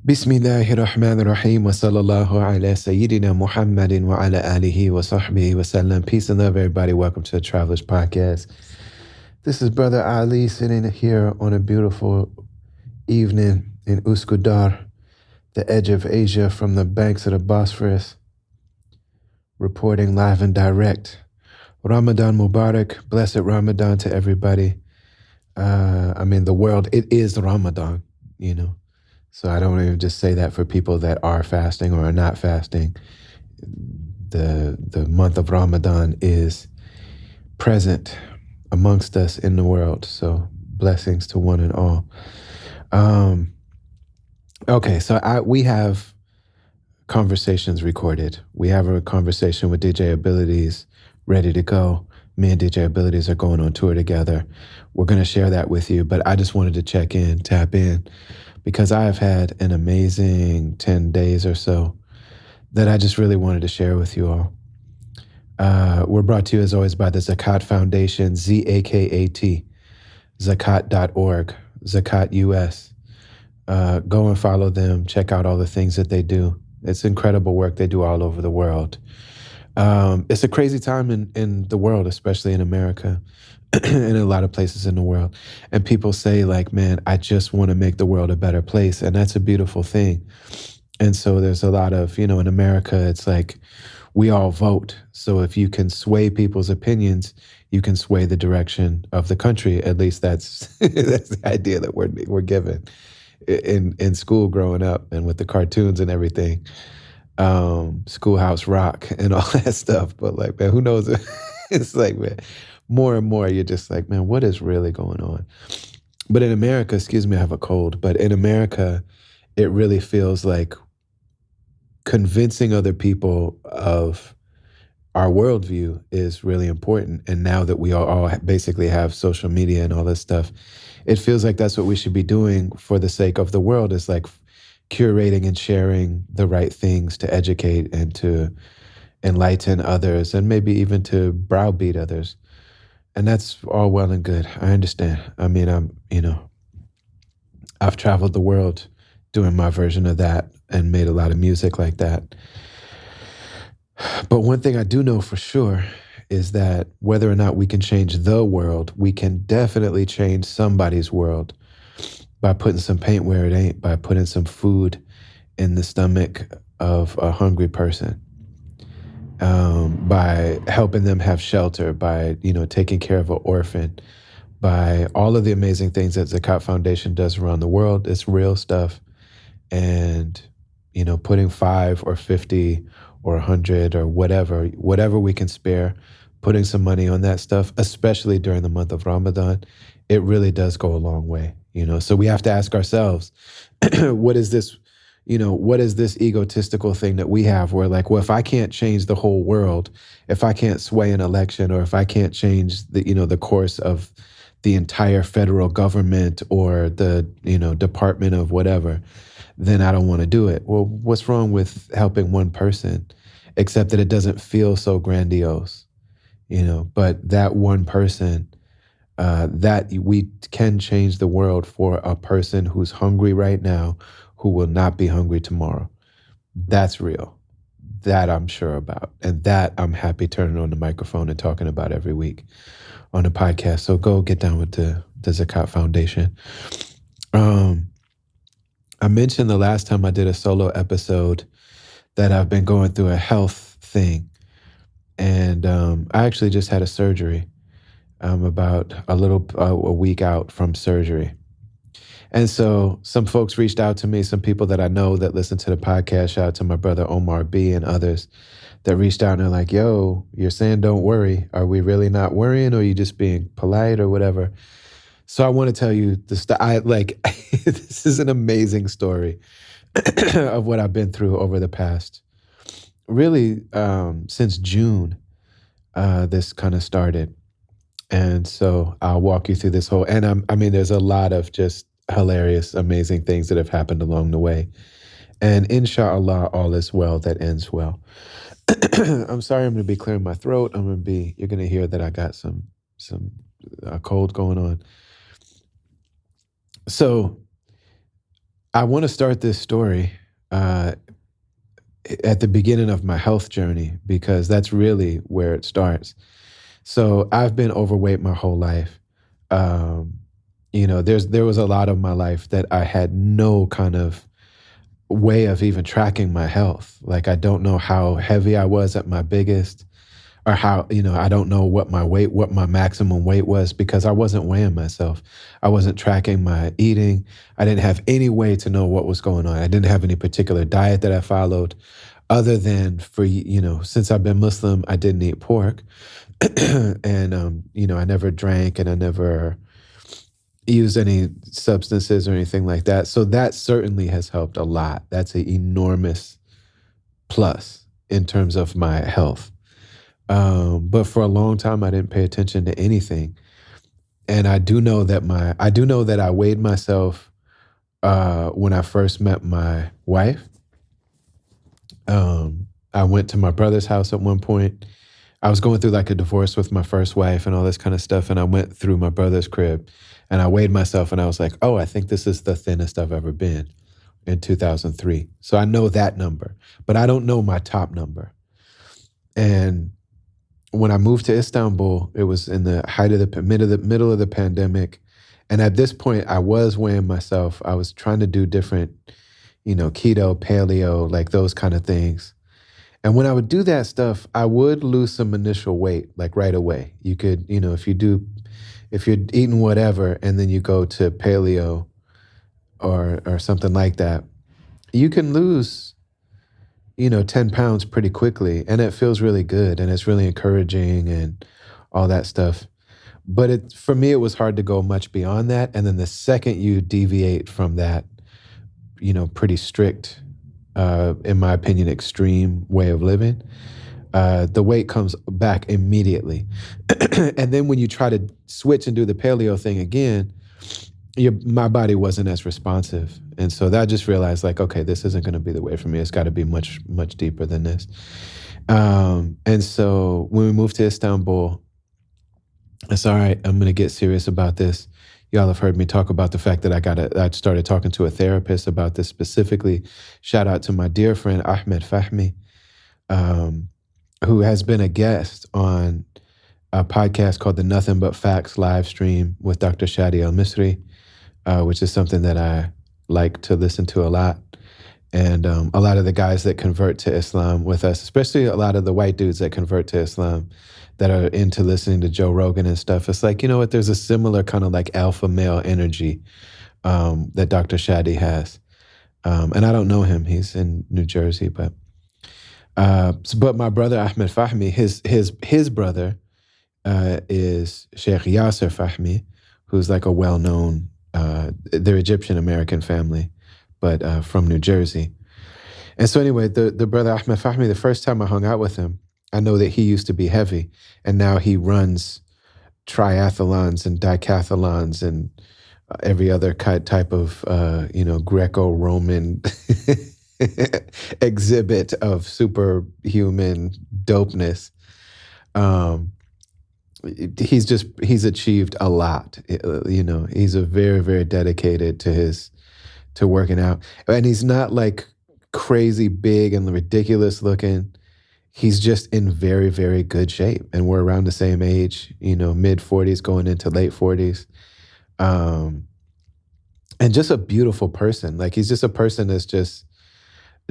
Bismillahirrahmanirrahim wa sallallahu ala Sayyidina Muhammadin wa ala alihi wa sahbihi wa sallam. Peace and love, everybody. Welcome to the Travelers Podcast. This is Brother Ali sitting here on a beautiful evening in Uskudar, the edge of Asia from the banks of the Bosphorus, reporting live and direct. Ramadan Mubarak, blessed Ramadan to everybody. The world, it is Ramadan, you know. So I don't even just say that for people that are fasting or are not fasting. The month of Ramadan is present amongst us in the world. So blessings to one and all. Okay, so we have conversations recorded. We have a conversation with DJ Abilities ready to go. Me and DJ Abilities are going on tour together. We're going to share that with you, but I just wanted to check in, tap in, because I have had an amazing 10 days or so that I just really wanted to share with you all. We're brought to you, as always, by the Zakat Foundation, Z-A-K-A-T, zakat.org, Zakat US. Go and follow them. Check out all the things that they do. It's incredible work they do all over the world. It's a crazy time in the world, especially in America, in a lot of places in the world. And people say, like, man, I just want to make the world a better place. And that's a beautiful thing. And so there's a lot of, in America, it's like we all vote. So if you can sway people's opinions, you can sway the direction of the country. At least that's that's the idea that we're given in school growing up and with the cartoons and everything. Schoolhouse Rock and all that stuff. But like, man, who knows? It's like, man, more and more you're just like, man, what is really going on? But in America, excuse me, I have a cold, but in America, it really feels like convincing other people of our worldview is really important. And now that we all basically have social media and all this stuff, it feels like that's what we should be doing for the sake of the world, is like curating and sharing the right things to educate and to enlighten others and maybe even to browbeat others. And that's all well and good. I understand. I mean, I've traveled the world doing my version of that and made a lot of music like that. But one thing I do know for sure is that whether or not we can change the world, we can definitely change somebody's world by putting some paint where it ain't, by putting some food in the stomach of a hungry person, by helping them have shelter, by, taking care of an orphan, by all of the amazing things that Zakat Foundation does around the world. It's real stuff. And, putting 5 or 50 or 100 or whatever we can spare, putting some money on that stuff, especially during the month of Ramadan, it really does go a long way. So we have to ask ourselves, what is this egotistical thing that we have where, like, well, if I can't change the whole world, if I can't sway an election, or if I can't change the course of the entire federal government or the, department of whatever, then I don't want to do it. Well, what's wrong with helping one person, except that it doesn't feel so grandiose, but that one person, that we can change the world for a person who's hungry right now, who will not be hungry tomorrow. That's real. That I'm sure about. And that I'm happy turning on the microphone and talking about every week on the podcast. So go get down with the Zakat Foundation. I mentioned the last time I did a solo episode that I've been going through a health thing. And I actually just had a surgery. I'm about a week out from surgery. And so some folks reached out to me, some people that I know that listen to the podcast. Shout out to my brother Omar B and others that reached out and they're like, yo, you're saying don't worry. Are we really not worrying, or are you just being polite or whatever? So I want to tell you this is an amazing story of what I've been through over the past, really, since June, this kind of started. And so I'll walk you through this whole, and there's a lot of just hilarious, amazing things that have happened along the way. And inshallah, all is well that ends well. I'm sorry, I'm going to be clearing my throat. You're going to hear that I got some cold going on. So I want to start this story uh, at the beginning of my health journey because that's really where it starts. So I've been overweight my whole life. Um, there was a lot of my life that I had no kind of way of even tracking my health. Like I don't know how heavy I was at my biggest, or how, I don't know what my maximum weight was because I wasn't weighing myself. I wasn't tracking my eating. I didn't have any way to know what was going on. I didn't have any particular diet that I followed other than since I've been Muslim, I didn't eat pork. And, I never drank and I never used any substances or anything like that. So that certainly has helped a lot. That's an enormous plus in terms of my health. But for a long time, I didn't pay attention to anything. And I do know that I weighed myself when I first met my wife. I went to my brother's house at one point. I was going through like a divorce with my first wife and all this kind of stuff. And I went through my brother's crib and I weighed myself and I was like, oh, I think this is the thinnest I've ever been in 2003. So I know that number, but I don't know my top number. And when I moved to Istanbul, it was in the height of the middle of the pandemic. And at this point, I was weighing myself. I was trying to do different, keto, paleo, like those kind of things. And when I would do that stuff, I would lose some initial weight, like right away. You could, if you're eating whatever and then you go to paleo or something like that, you can lose 10 pounds pretty quickly. And it feels really good and it's really encouraging and all that stuff. But for me, it was hard to go much beyond that. And then the second you deviate from that, pretty strict, in my opinion, extreme way of living, the weight comes back immediately. And then when you try to switch and do the paleo thing again, my body wasn't as responsive. And so that I just realized like, okay, this isn't going to be the way for me. It's got to be much, much deeper than this. And so when we moved to Istanbul, I said, all right, I'm going to get serious about this. Y'all have heard me talk about the fact that I started talking to a therapist about this specifically. Shout out to my dear friend, Ahmed Fahmy, who has been a guest on a podcast called the Nothing But Facts live stream with Dr. Shadi Al-Misri, which is something that I like to listen to a lot. And a lot of the guys that convert to Islam with us, especially a lot of the white dudes that convert to Islam that are into listening to Joe Rogan and stuff, it's like, there's a similar kind of like alpha male energy that Dr. Shadi has. And I don't know him. He's in New Jersey, but my brother Ahmed Fahmy, his brother is Sheikh Yasser Fahmy, who's like a well-known, they're Egyptian-American family, but from New Jersey. And so anyway, the brother Ahmed Fahmy, the first time I hung out with him, I know that he used to be heavy, and now he runs triathlons and decathlons and every other type of, Greco-Roman exhibit of superhuman dopeness. He's achieved a lot. He's a very, very dedicated to working out. And he's not like crazy big and ridiculous looking. He's just in very, very good shape. And we're around the same age, mid 40s going into late 40s. And just a beautiful person. Like he's just a person that's just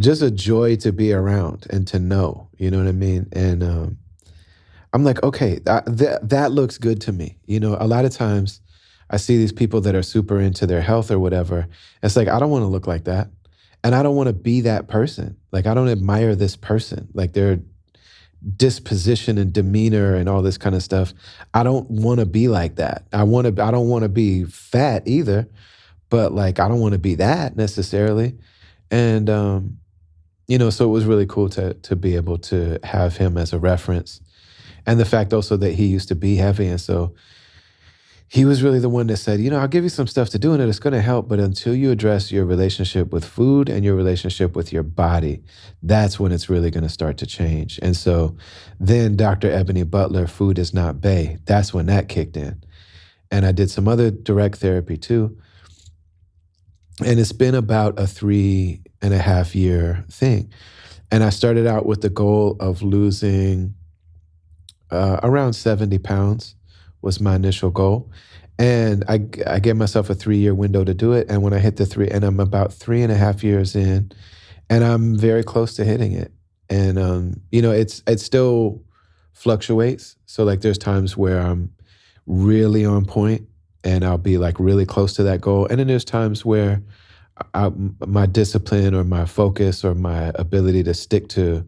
a joy to be around and to know, you know what I mean? And I'm like, okay, that looks good to me. A lot of times I see these people that are super into their health or whatever. It's like, I don't want to look like that. And I don't want to be that person. Like, I don't admire this person. Like their disposition and demeanor and all this kind of stuff. I don't want to be like that. I don't want to be fat either, but like, I don't want to be that necessarily. And, so it was really cool to be able to have him as a reference. And the fact also that he used to be heavy. And so he was really the one that said, I'll give you some stuff to do and it's going to help. But until you address your relationship with food and your relationship with your body, that's when it's really going to start to change. And so then Dr. Ebony Butler, Food is Not Bae, that's when that kicked in. And I did some other direct therapy too. And it's been about a 3.5 year thing. And I started out with the goal of losing around 70 pounds was my initial goal. And I gave myself a 3 year window to do it. And when I hit the three, and I'm about 3.5 years in, and I'm very close to hitting it. And it still fluctuates. So like there's times where I'm really on point and I'll be like really close to that goal. And then there's times where my discipline or my focus or my ability to stick to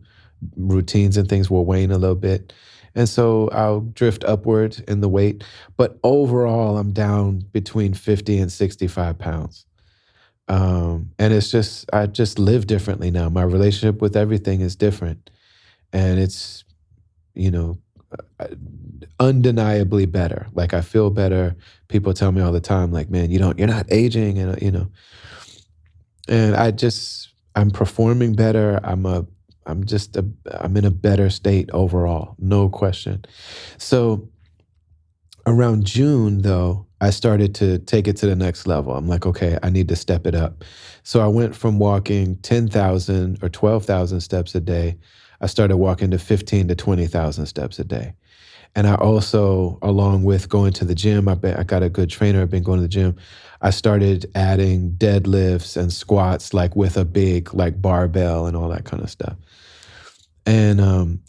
routines and things will wane a little bit. And so I'll drift upward in the weight. But overall, I'm down between 50 and 65 pounds. And it's just, I just live differently now. My relationship with everything is different. And it's, you know, uh, undeniably better. Like I feel better. People tell me all the time, like, man, you're not aging. And, and I'm performing better. I'm in a better state overall. No question. So around June, though, I started to take it to the next level. I'm like, okay, I need to step it up. So I went from walking 10,000 or 12,000 steps a day. I started walking to 15 to 20,000 steps a day. And I also, along with going to the gym, I got a good trainer. I've been going to the gym. I started adding deadlifts and squats, like with a big like barbell and all that kind of stuff. And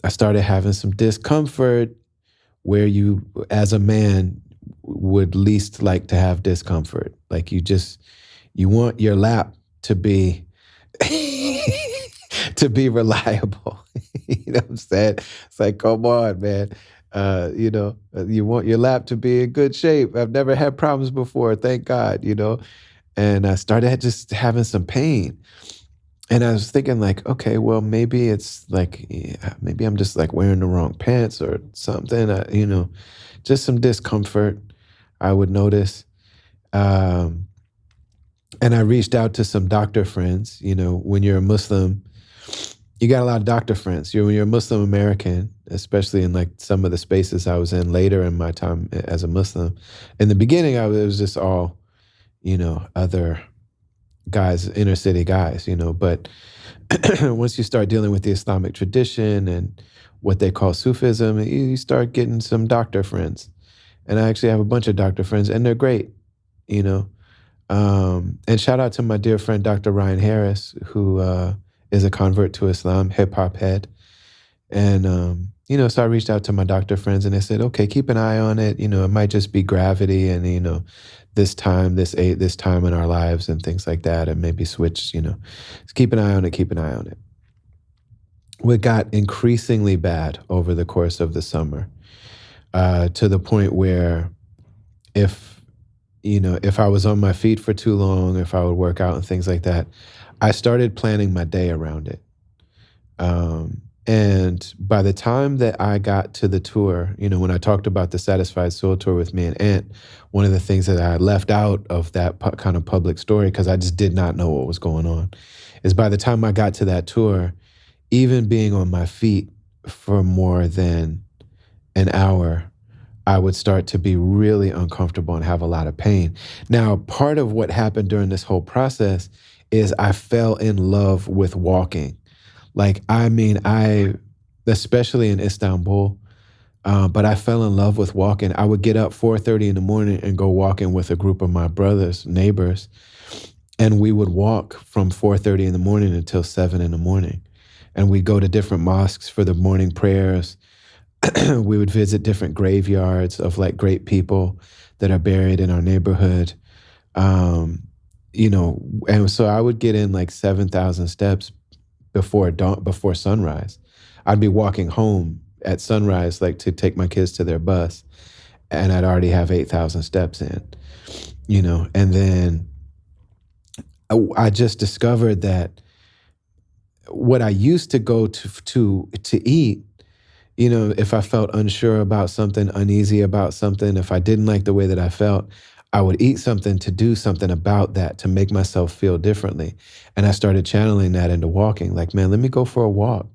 I started having some discomfort where you, as a man, would least like to have discomfort. Like you want your lap to be to be reliable. You know what I'm saying? It's like, come on, man. You want your lap to be in good shape. I've never had problems before, thank God. And I started just having some pain. And I was thinking like, okay, well, maybe it's like, yeah, maybe I'm just like wearing the wrong pants or something, just some discomfort I would notice. Um, and I reached out to some doctor friends. When you're a Muslim, you got a lot of doctor friends. When you're a Muslim American, especially in like some of the spaces I was in later in my time as a Muslim. In the beginning, it was just all, other guys, inner city guys, but once you start dealing with the Islamic tradition and what they call Sufism, you start getting some doctor friends. And I actually have a bunch of doctor friends, and they're great, you know. And shout out to my dear friend, Dr. Ryan Harris, who is a convert to Islam, hip hop head. And, so I reached out to my doctor friends and they said, okay, keep an eye on it. It might just be gravity and, this time in our lives and things like that. And maybe switch, just keep an eye on it, keep an eye on it. What got increasingly bad over the course of the summer, to the point where if I was on my feet for too long, if I would work out and things like that, I started planning my day around it. And by the time that I got to the tour, when I talked about the Satisfied Soul tour with me and Ant, one of the things that I left out of that kind of public story, because I just did not know what was going on, is by the time I got to that tour, even being on my feet for more than an hour, I would start to be really uncomfortable and have a lot of pain. Now, part of what happened during this whole process is I fell in love with walking. Like, I, especially in Istanbul, but I fell in love with walking. I would get up 4:30 in the morning and go walking with a group of my brothers, neighbors, and we would walk from 4:30 in the morning until 7 in the morning. And we'd go to different mosques for the morning prayers. We would visit different graveyards of like great people that are buried in our neighborhood. And so I would get in like 7,000 steps before dawn, before sunrise. I'd be walking home at sunrise, like to take my kids to their bus, and I'd already have 8,000 steps in, and then I just discovered that what I used to go to eat, if I felt unsure about something, uneasy about something, if I didn't like the way that I felt, I would eat something to do something about that, to make myself feel differently. And I started channeling that into walking. Like, man, let me go for a walk.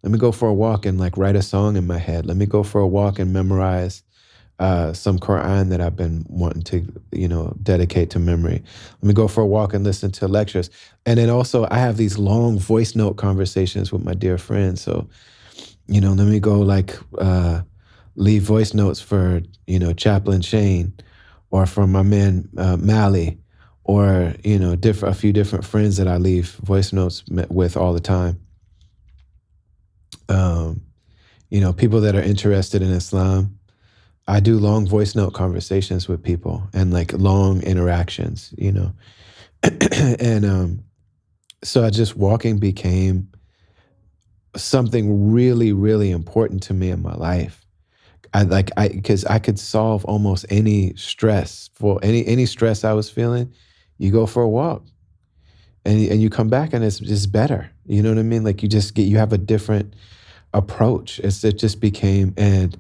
Let me go for a walk and like write a song in my head. Let me go for a walk and memorize some Quran that I've been wanting to, dedicate to memory. Let me go for a walk and listen to lectures. And then also I have these long voice note conversations with my dear friends. So, let me go leave voice notes for, Chaplain Shane or for my man Mally or, a few different friends that I leave voice notes with all the time. People that are interested in Islam. I do long voice note conversations with people and like long interactions, and so I just walking became something really, really important to me in my life. Because I could solve almost any stress for any stress I was feeling. You go for a walk, and you come back and it's just better. You know what I mean? Like you have a different approach. It just became, and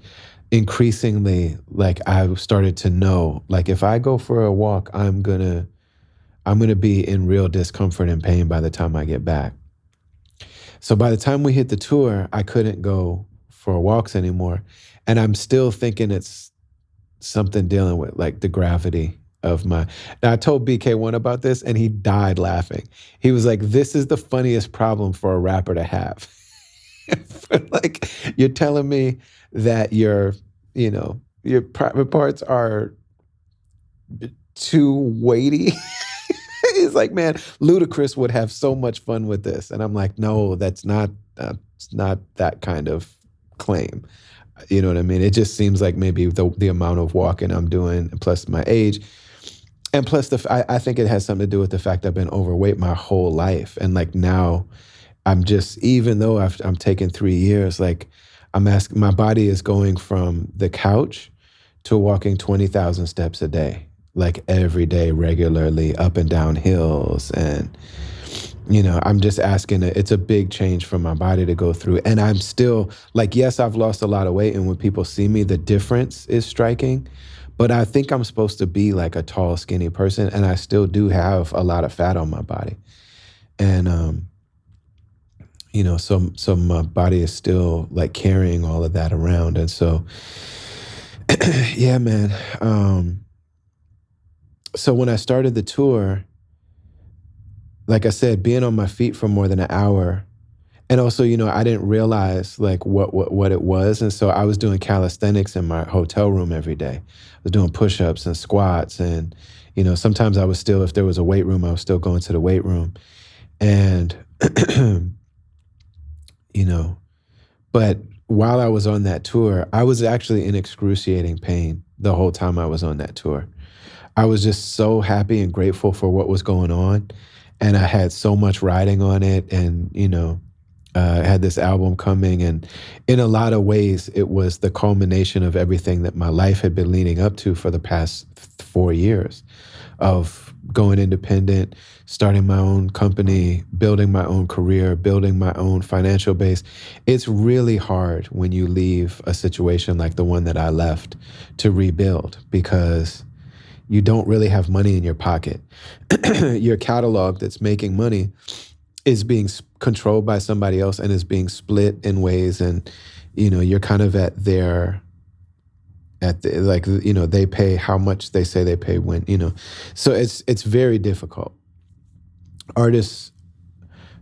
increasingly, like I started to know, like if I go for a walk, I'm gonna be in real discomfort and pain by the time I get back. So by the time we hit the tour, I couldn't go for walks anymore. And I'm still thinking it's something dealing with like the gravity of my. Now, I told BK1 about this and he died laughing. He was like, this is the funniest problem for a rapper to have. Like, you're telling me that your private parts are too weighty. He's like, man, Ludacris would have so much fun with this. And I'm like, no, that's not that kind of claim. You know what I mean? It just seems like maybe the amount of walking I'm doing, plus my age, and plus I think it has something to do with the fact I've been overweight my whole life, and like now, I'm just, even though I'm taking 3 years, like I'm asking, my body is going from the couch to walking 20,000 steps a day, like every day, regularly, up and down hills, and I'm just asking, it's a big change for my body to go through. And I'm still like, yes, I've lost a lot of weight. And when people see me, the difference is striking. But I think I'm supposed to be like a tall, skinny person. And I still do have a lot of fat on my body. And, so my body is still like carrying all of that around. And so, yeah, man. So when I started the tour, like I said, being on my feet for more than an hour, and also, I didn't realize like what it was. And so I was doing calisthenics in my hotel room every day. I was doing push-ups and squats. And, sometimes I was still, if there was a weight room, I was still going to the weight room. And, but while I was on that tour, I was actually in excruciating pain the whole time I was on that tour. I was just so happy and grateful for what was going on. And I had so much riding on it, and, I had this album coming, and in a lot of ways, it was the culmination of everything that my life had been leading up to for the past 4 years of going independent, starting my own company, building my own career, building my own financial base. It's really hard when you leave a situation like the one that I left to rebuild, because you don't really have money in your pocket. Your catalog that's making money is being controlled by somebody else and is being split in ways. And, you're kind of they pay how much they say they pay when, so it's very difficult. Artists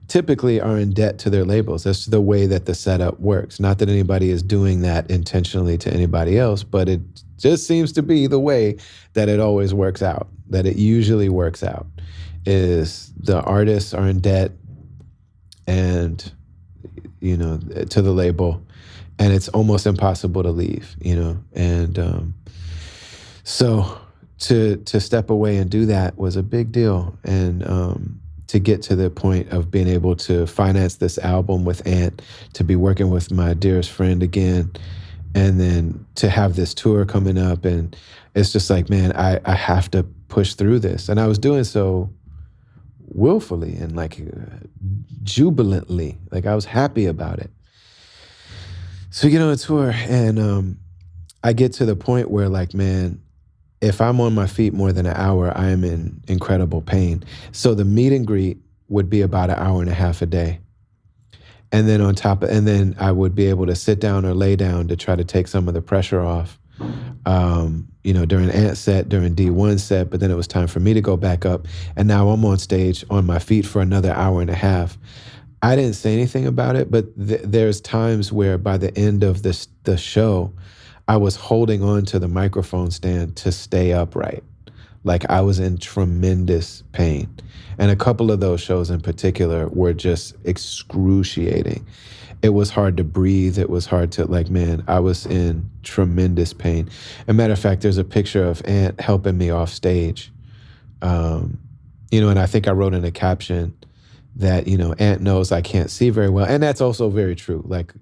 typically are in debt to their labels. That's the way that the setup works. Not that anybody is doing that intentionally to anybody else, but it just seems to be the way that it always works out, that it usually works out, is the artists are in debt and, to the label, and it's almost impossible to leave, and so to step away and do that was a big deal. And to get to the point of being able to finance this album with Ant, to be working with my dearest friend again, and then to have this tour coming up. And it's just like, man, I have to push through this. And I was doing so willfully and like jubilantly, like I was happy about it. So we get on a tour, and I get to the point where like, man, if I'm on my feet more than an hour, I am in incredible pain. So the meet and greet would be about an hour and a half a day. And then and then I would be able to sit down or lay down to try to take some of the pressure off During Ant set, during D1 set, but then it was time for me to go back up. And now I'm on stage on my feet for another hour and a half. I didn't say anything about it, but there's times where by the end of the show, I was holding on to the microphone stand to stay upright. Like I was in tremendous pain. And a couple of those shows in particular were just excruciating. It was hard to breathe. It was hard to, like, man, I was in tremendous pain. As a matter of fact, there's a picture of Ant helping me off stage. And I think I wrote in a caption that, Ant knows I can't see very well. And that's also very true. Like,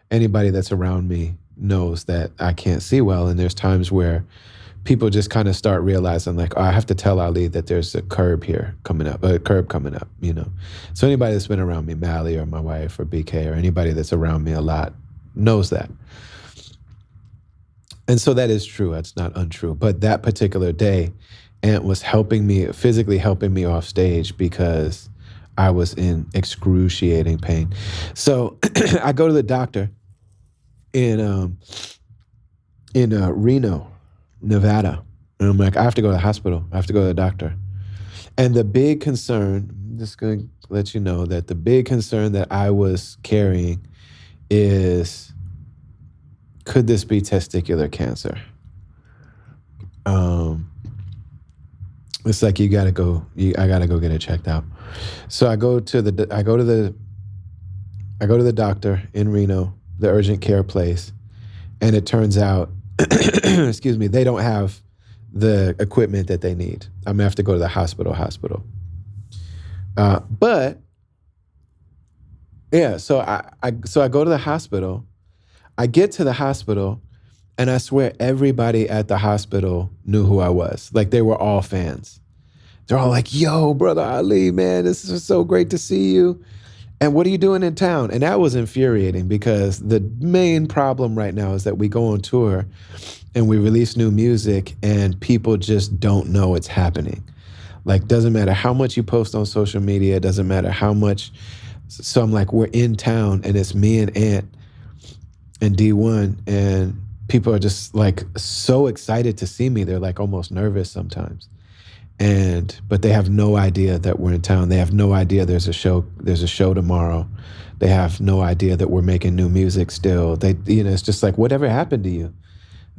anybody that's around me knows that I can't see well. And there's times where people just kind of start realizing, like, oh, I have to tell Ali that there's a curb coming up. So anybody that's been around me, Mally or my wife or BK or anybody that's around me a lot knows that. And so that is true. That's not untrue. But that particular day, Ant was physically helping me off stage because I was in excruciating pain. So I go to the doctor in Reno, Nevada. And I'm like, I have to go to the hospital. I have to go to the doctor. And the big concern, I'm just going to let you know that the big concern that I was carrying is, could this be testicular cancer? It's like I gotta go get it checked out. So I go to the doctor in Reno, the urgent care place, and it turns out, excuse me, they don't have the equipment that they need. I'm gonna have to go to the hospital. But yeah, so I go to the hospital. I get to the hospital, and I swear everybody at the hospital knew who I was. Like, they were all fans. They're all like, yo, brother Ali, man, this is so great to see you. And what are you doing in town? And that was infuriating because the main problem right now is that we go on tour and we release new music and people just don't know it's happening. Like, doesn't matter how much you post on social media, doesn't matter how much. So I'm like, we're in town and it's me and Ant and D1, and people are just like so excited to see me. They're like almost nervous sometimes. But they have no idea that we're in town. They have no idea there's a show tomorrow. They have no idea that we're making new music still. It's just like, whatever happened to you?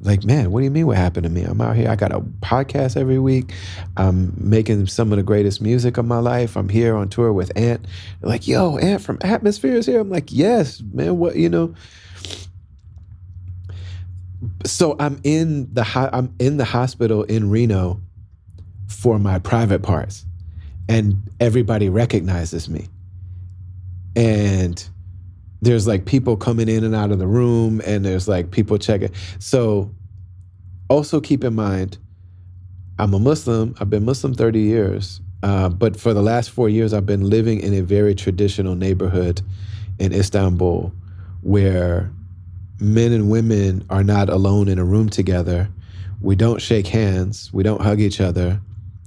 Like, man, what do you mean what happened to me? I'm out here. I got a podcast every week. I'm making some of the greatest music of my life. I'm here on tour with Ant. They're like, yo, Ant from Atmosphere is here. I'm like, yes, man, what. So I'm in the hospital in Reno for my private parts, and everybody recognizes me. And there's like people coming in and out of the room, and there's like people checking. So also keep in mind, I'm a Muslim. I've been Muslim 30 years. But for the last 4 years, I've been living in a very traditional neighborhood in Istanbul where men and women are not alone in a room together. We don't shake hands. We don't hug each other.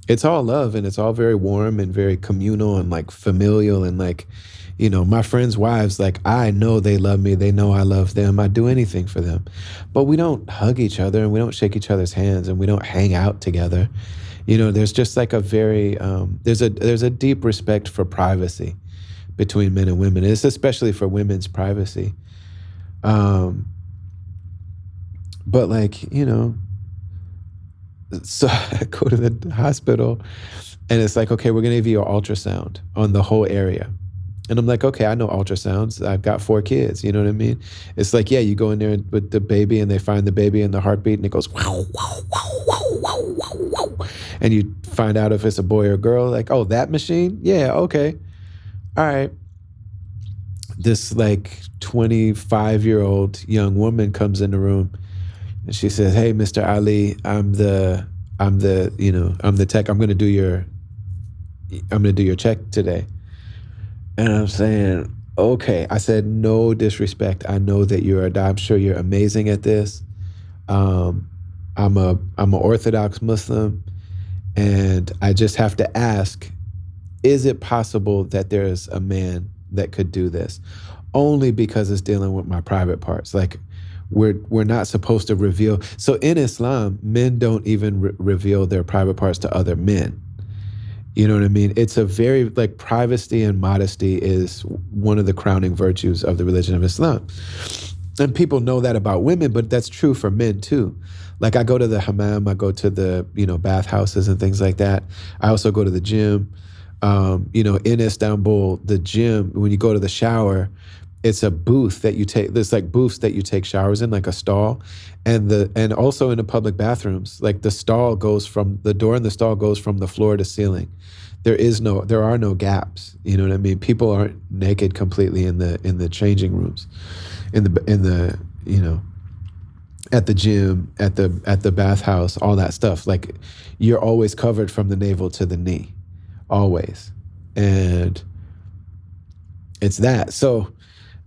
It's all love, and it's all very warm and very communal and like familial. And like, my friends' wives, like, I know they love me. They know I love them. I'd do anything for them. But we don't hug each other, and we don't shake each other's hands, and we don't hang out together. There's just like a very, there's a deep respect for privacy between men and women. It's especially for women's privacy. But like, so I go to the hospital and it's like, okay, we're going to give you an ultrasound on the whole area. And I'm like, okay, I know ultrasounds. I've got 4 kids. You know what I mean? It's like, yeah, you go in there with the baby and they find the baby and the heartbeat and it goes, wow, wow, wow, wow, wow, wow, wow. And you find out if it's a boy or girl. Like, oh, that machine? Yeah, okay. All right. This like 25-year-old young woman comes in the room and she says, hey, Mr. Ali, I'm the tech. I'm going to do your check today. And I'm saying, okay. I said, no disrespect. I know that I'm sure you're amazing at this. I'm an Orthodox Muslim, and I just have to ask, is it possible that there's a man that could do this? Only because it's dealing with my private parts. Like, We're not supposed to reveal. So in Islam, men don't even reveal their private parts to other men. You know what I mean? It's a very, like, privacy and modesty is one of the crowning virtues of the religion of Islam. And people know that about women, but that's true for men too. Like, I go to the hammam, I go to the, bathhouses and things like that. I also go to the gym. In Istanbul, the gym, when you go to the shower, it's a booth that you take. There's like booths that you take showers in, like a stall, and also in the public bathrooms, like the stall goes from the door, and the stall goes from the floor to ceiling. There are no gaps. You know what I mean? People aren't naked completely in the changing rooms, in the at the gym, at the bathhouse, all that stuff. Like, you're always covered from the navel to the knee, always, and it's that. So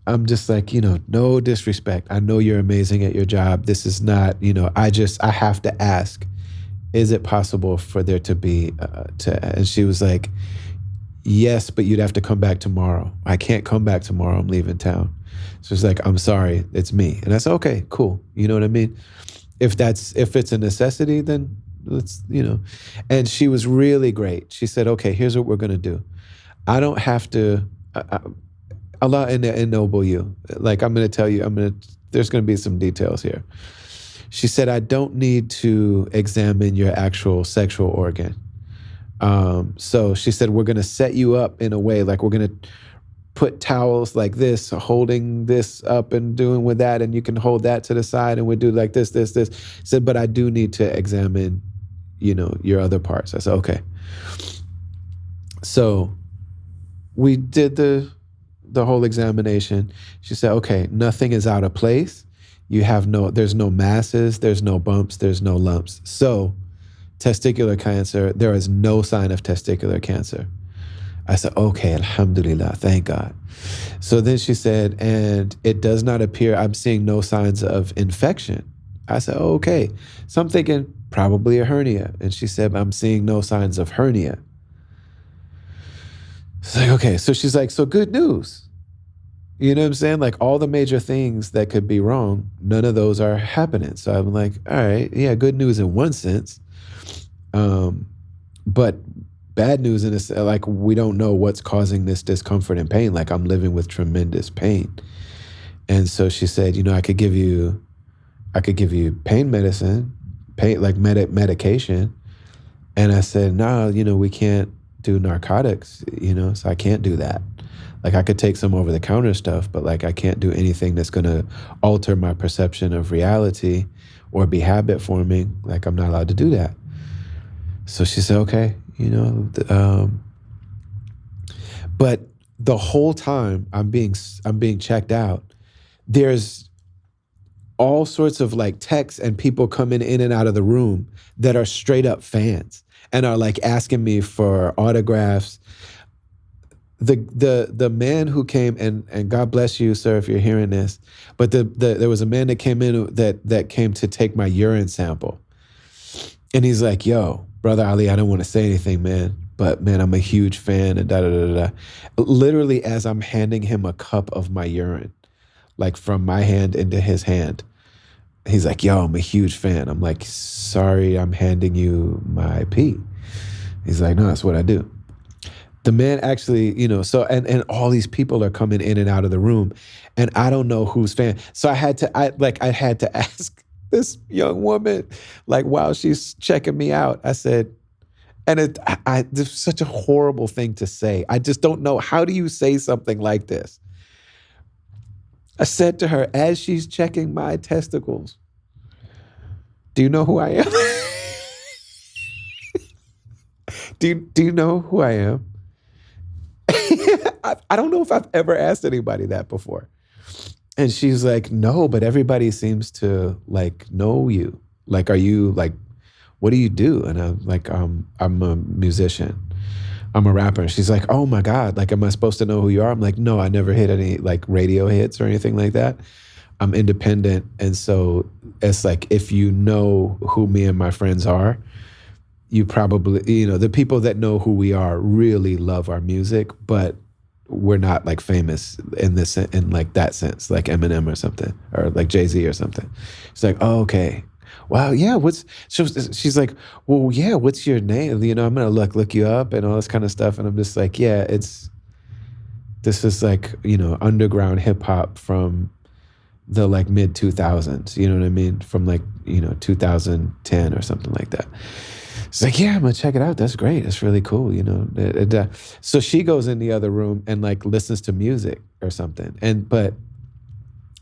I'm just like, no disrespect. I know you're amazing at your job. This is not, I have to ask, is it possible for there to be, and she was like, yes, but you'd have to come back tomorrow. I can't come back tomorrow. I'm leaving town. So she's like, I'm sorry, it's me. And I said, okay, cool. You know what I mean? If it's a necessity, then let's, and she was really great. She said, okay, here's what we're going to do. I don't have to, Allah ennoble you. Like, I'm going to tell you, there's going to be some details here. She said, I don't need to examine your actual sexual organ. So she said, we're going to set you up in a way, like we're going to put towels like this, holding this up and doing with that, and you can hold that to the side, and we do like this. She said, but I do need to examine, your other parts. I said, okay. So we did the whole examination. She said, okay, nothing is out of place. There's no masses, there's no bumps, there's no lumps. So testicular cancer, there is no sign of testicular cancer. I said, okay, alhamdulillah, thank God. So then she said, and it does not appear, I'm seeing no signs of infection. I said, oh, okay. So I'm thinking probably a hernia. And she said, I'm seeing no signs of hernia. It's like, okay. So she's like, so good news. You know what I'm saying? Like, all the major things that could be wrong, none of those are happening. So I'm like, all right, yeah, good news in one sense. But bad news in this, like, we don't know what's causing this discomfort and pain. Like, I'm living with tremendous pain. And so she said, I could give you pain medicine, medication. And I said, no, we can't do narcotics, so I can't do that. Like, I could take some over the counter stuff, but like, I can't do anything that's going to alter my perception of reality or be habit forming. Like, I'm not allowed to do that. So she said, okay, but the whole time I'm being checked out, there's all sorts of like texts and people coming in and out of the room that are straight up fans and are like asking me for autographs. The man who came, and God bless you, sir, if you're hearing this, but there was a man that came in that came to take my urine sample. And he's like, yo, Brother Ali, I don't want to say anything, man, but man, I'm a huge fan, and da-da-da-da. Literally, as I'm handing him a cup of my urine, like from my hand into his hand, he's like, yo, I'm a huge fan. I'm like, sorry, I'm handing you my pee. He's like, no, that's what I do. The man actually, so, and all these people are coming in and out of the room, and I don't know who's fan. So I had to ask this young woman, like, while she's checking me out, I said, and it's such a horrible thing to say. I just don't know. How do you say something like this? I said to her, as she's checking my testicles, do you know who I am? Do you know who I am? I don't know if I've ever asked anybody that before. And she's like, no, but everybody seems to like know you. Like, are you like, what do you do? And I'm like, I'm a musician. I'm a rapper. And she's like, oh my God, like, am I supposed to know who you are? I'm like, no, I never hit any like radio hits or anything like that. I'm independent. And so it's like, if you know who me and my friends are, you probably, the people that know who we are really love our music, but we're not like famous in this, in like that sense, like Eminem or something, or like Jay-Z or something. She's like, oh, okay. Wow, yeah, she's like, well, yeah, what's your name? You know, I'm gonna look you up and all this kind of stuff. And I'm just like, yeah, this is like, you know, underground hip hop from the like mid 2000s, you know what I mean? From like, you know, 2010 or something like that. It's like, yeah, I'm gonna check it out. That's great. It's really cool, you know. So she goes in the other room and like listens to music or something. But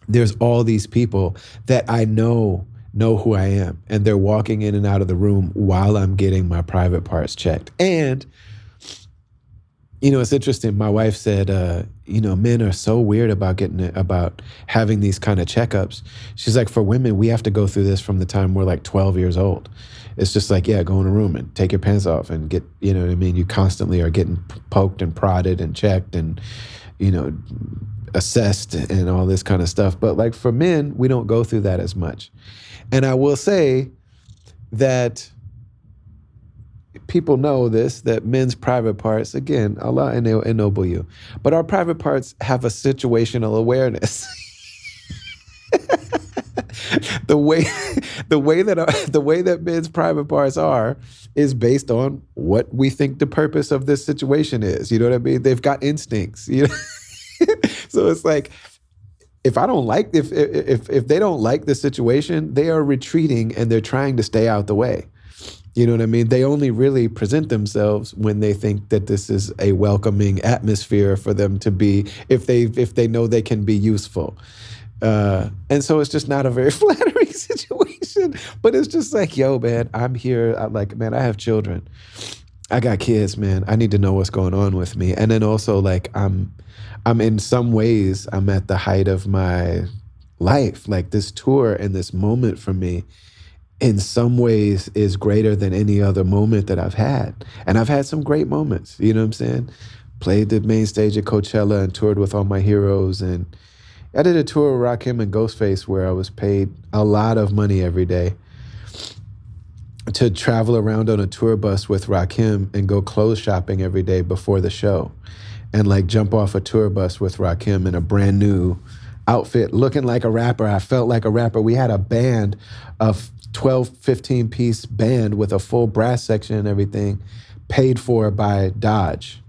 there's all these people that I know who I am, and they're walking in and out of the room while I'm getting my private parts checked. And you know, it's interesting. My wife said, you know, men are so weird about having these kind of checkups. She's like, for women, we have to go through this from the time we're like 12 years old. It's just like, yeah, go in a room and take your pants off and get, you know what I mean? You constantly are getting poked and prodded and checked and, you know, assessed and all this kind of stuff. But like for men, we don't go through that as much. And I will say that people know this, that men's private parts, again, Allah ennoble you, but our private parts have a situational awareness. the way that men's private parts are is based on what we think the purpose of this situation is. You know what I mean? They've got instincts. You know, so it's like, if they don't like the situation, they are retreating and they're trying to stay out the way. You know what I mean? They only really present themselves when they think that this is a welcoming atmosphere for them to be, if they know they can be useful. And so it's just not a very flattering situation. But it's just like, yo, man, I'm here. Man, I have children. I got kids, man. I need to know what's going on with me. And then also, like, I'm in some ways, I'm at the height of my life. Like, this tour and this moment for me, in some ways, is greater than any other moment that I've had. And I've had some great moments, you know what I'm saying? Played the main stage at Coachella and toured with all my heroes. And I did a tour with Rakim and Ghostface where I was paid a lot of money every day to travel around on a tour bus with Rakim and go clothes shopping every day before the show. And like jump off a tour bus with Rakim in a brand new outfit, looking like a rapper. I felt like a rapper. We had a band of 12, 15-piece band with a full brass section and everything, paid for by Dodge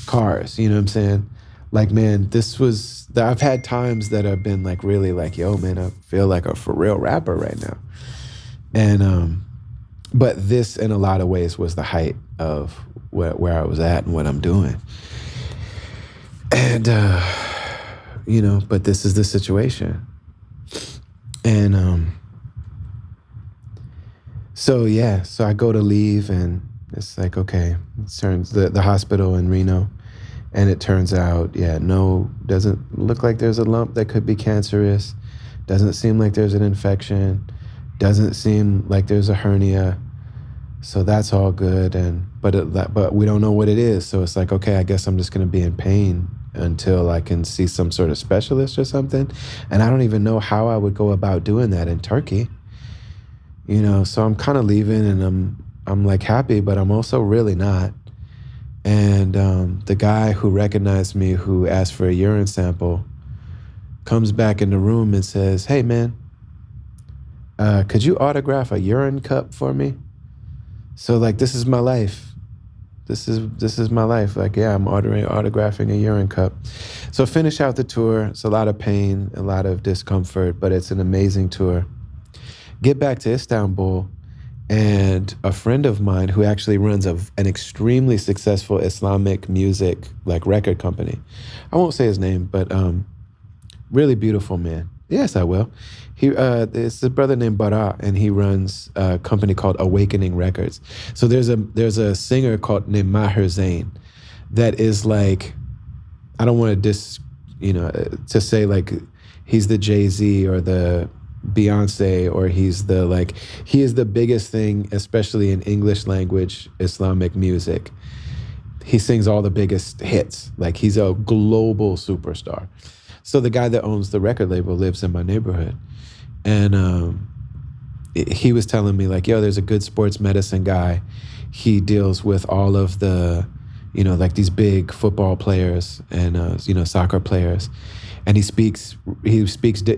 cars, you know what I'm saying? Like, man, I've had times that have been like really like, yo, man, I feel like a for real rapper right now. And, but this in a lot of ways was the height of where I was at and what I'm doing. And, you know, but this is the situation. And, so I go to leave and it's like, okay, it turns the hospital in Reno, and it turns out, doesn't look like there's a lump that could be cancerous. Doesn't seem like there's an infection. Doesn't seem like there's a hernia. So that's all good. But we don't know what it is. So it's like, okay, I guess I'm just going to be in pain until I can see some sort of specialist or something. And I don't even know how I would go about doing that in Turkey. You know, so I'm kind of leaving and I'm like happy, but I'm also really not. And the guy who recognized me, who asked for a urine sample, comes back in the room and says, hey, man, could you autograph a urine cup for me? So like, this is my life. This is my life. Like, yeah, I'm autographing a urine cup. So finish out the tour. It's a lot of pain, a lot of discomfort, but it's an amazing tour. Get back to Istanbul, and a friend of mine who actually runs an extremely successful Islamic music like record company. I won't say his name, but really beautiful man. Yes, I will. It's a brother named Bara, and he runs a company called Awakening Records. So there's a singer named Maher Zain that is like, I don't want to say like he's the Jay-Z or the Beyonce, or he is the biggest thing, especially in English language Islamic music. He sings all the biggest hits. Like, he's a global superstar. So the guy that owns the record label lives in my neighborhood. And he was telling me like, yo, there's a good sports medicine guy. He deals with all of the like these big football players and soccer players, and he speaks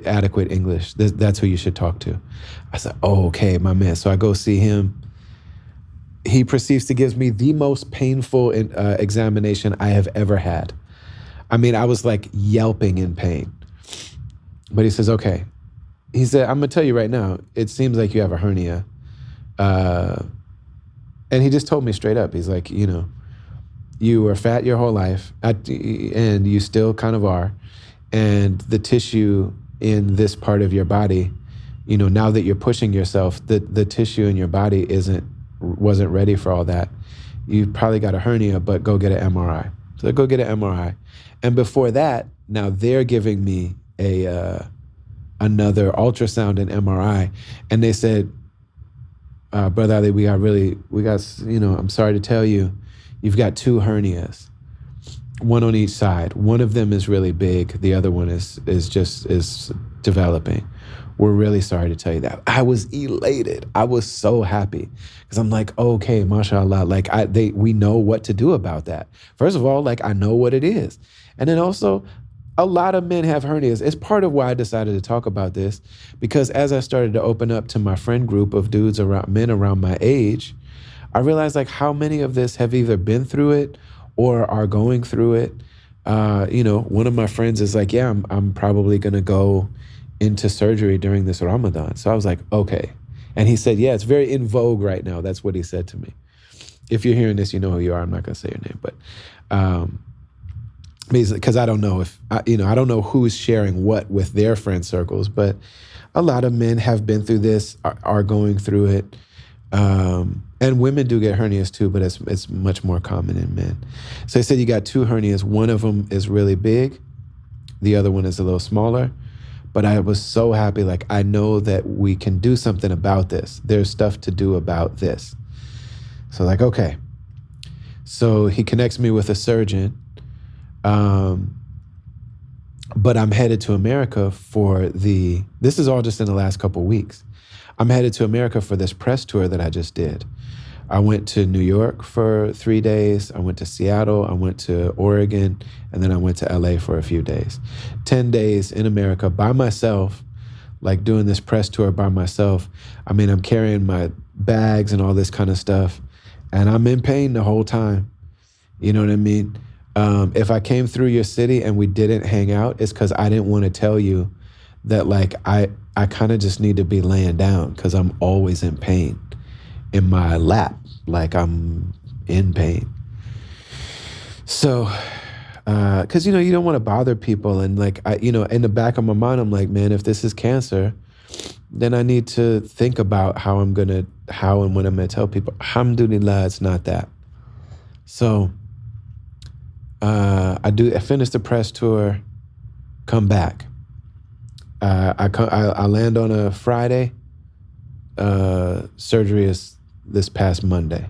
adequate English. That's who you should talk to. I said, oh, okay, my man. So I go see him. He proceeds to give me the most painful examination I have ever had. I mean, I was like yelping in pain. But he says, okay. He said, I'm gonna tell you right now, it seems like you have a hernia. And he just told me straight up. He's like, you were fat your whole life, and you still kind of are. And the tissue in this part of your body, now that you're pushing yourself, the tissue in your body wasn't ready for all that. You probably got a hernia, but go get an MRI. So I go get an MRI. And before that, now they're giving me another ultrasound and MRI. And they said, Brother Ali, I'm sorry to tell you, you've got two hernias, one on each side. One of them is really big. The other one is developing. We're really sorry to tell you that. I was elated. I was so happy because I'm like, okay, mashallah, we know what to do about that. First of all, I know what it is. And then also, a lot of men have hernias. It's part of why I decided to talk about this, because as I started to open up to my friend group of men around my age, I realized how many of this have either been through it or are going through it. One of my friends is like, yeah, I'm probably going to go into surgery during this Ramadan. So I was like, okay. And he said, yeah, it's very in vogue right now. That's what he said to me. If you're hearing this, you know who you are. I'm not going to say your name, but because I don't know I don't know who's sharing what with their friend circles, but a lot of men have been through this, are going through it. And women do get hernias too, but it's much more common in men. So they said you got two hernias. One of them is really big. The other one is a little smaller. But I was so happy. I know that we can do something about this. There's stuff to do about this. So okay. So he connects me with a surgeon. But I'm headed to America this is all just in the last couple of weeks. I'm headed to America for this press tour that I just did. I went to New York for 3 days. I went to Seattle. I went to Oregon. And then I went to LA for a few days. 10 days in America by myself, doing this press tour by myself. I mean, I'm carrying my bags and all this kind of stuff. And I'm in pain the whole time. You know what I mean? If I came through your city and we didn't hang out, it's because I didn't want to tell you that I kind of just need to be laying down because I'm always in pain in my lap. I'm in pain. So, because, you don't want to bother people. And in the back of my mind, I'm like, man, if this is cancer, then I need to think about how and when I'm going to tell people. Alhamdulillah, it's not that. So, I finish the press tour, come back. I land on a Friday. Surgery is this past Monday,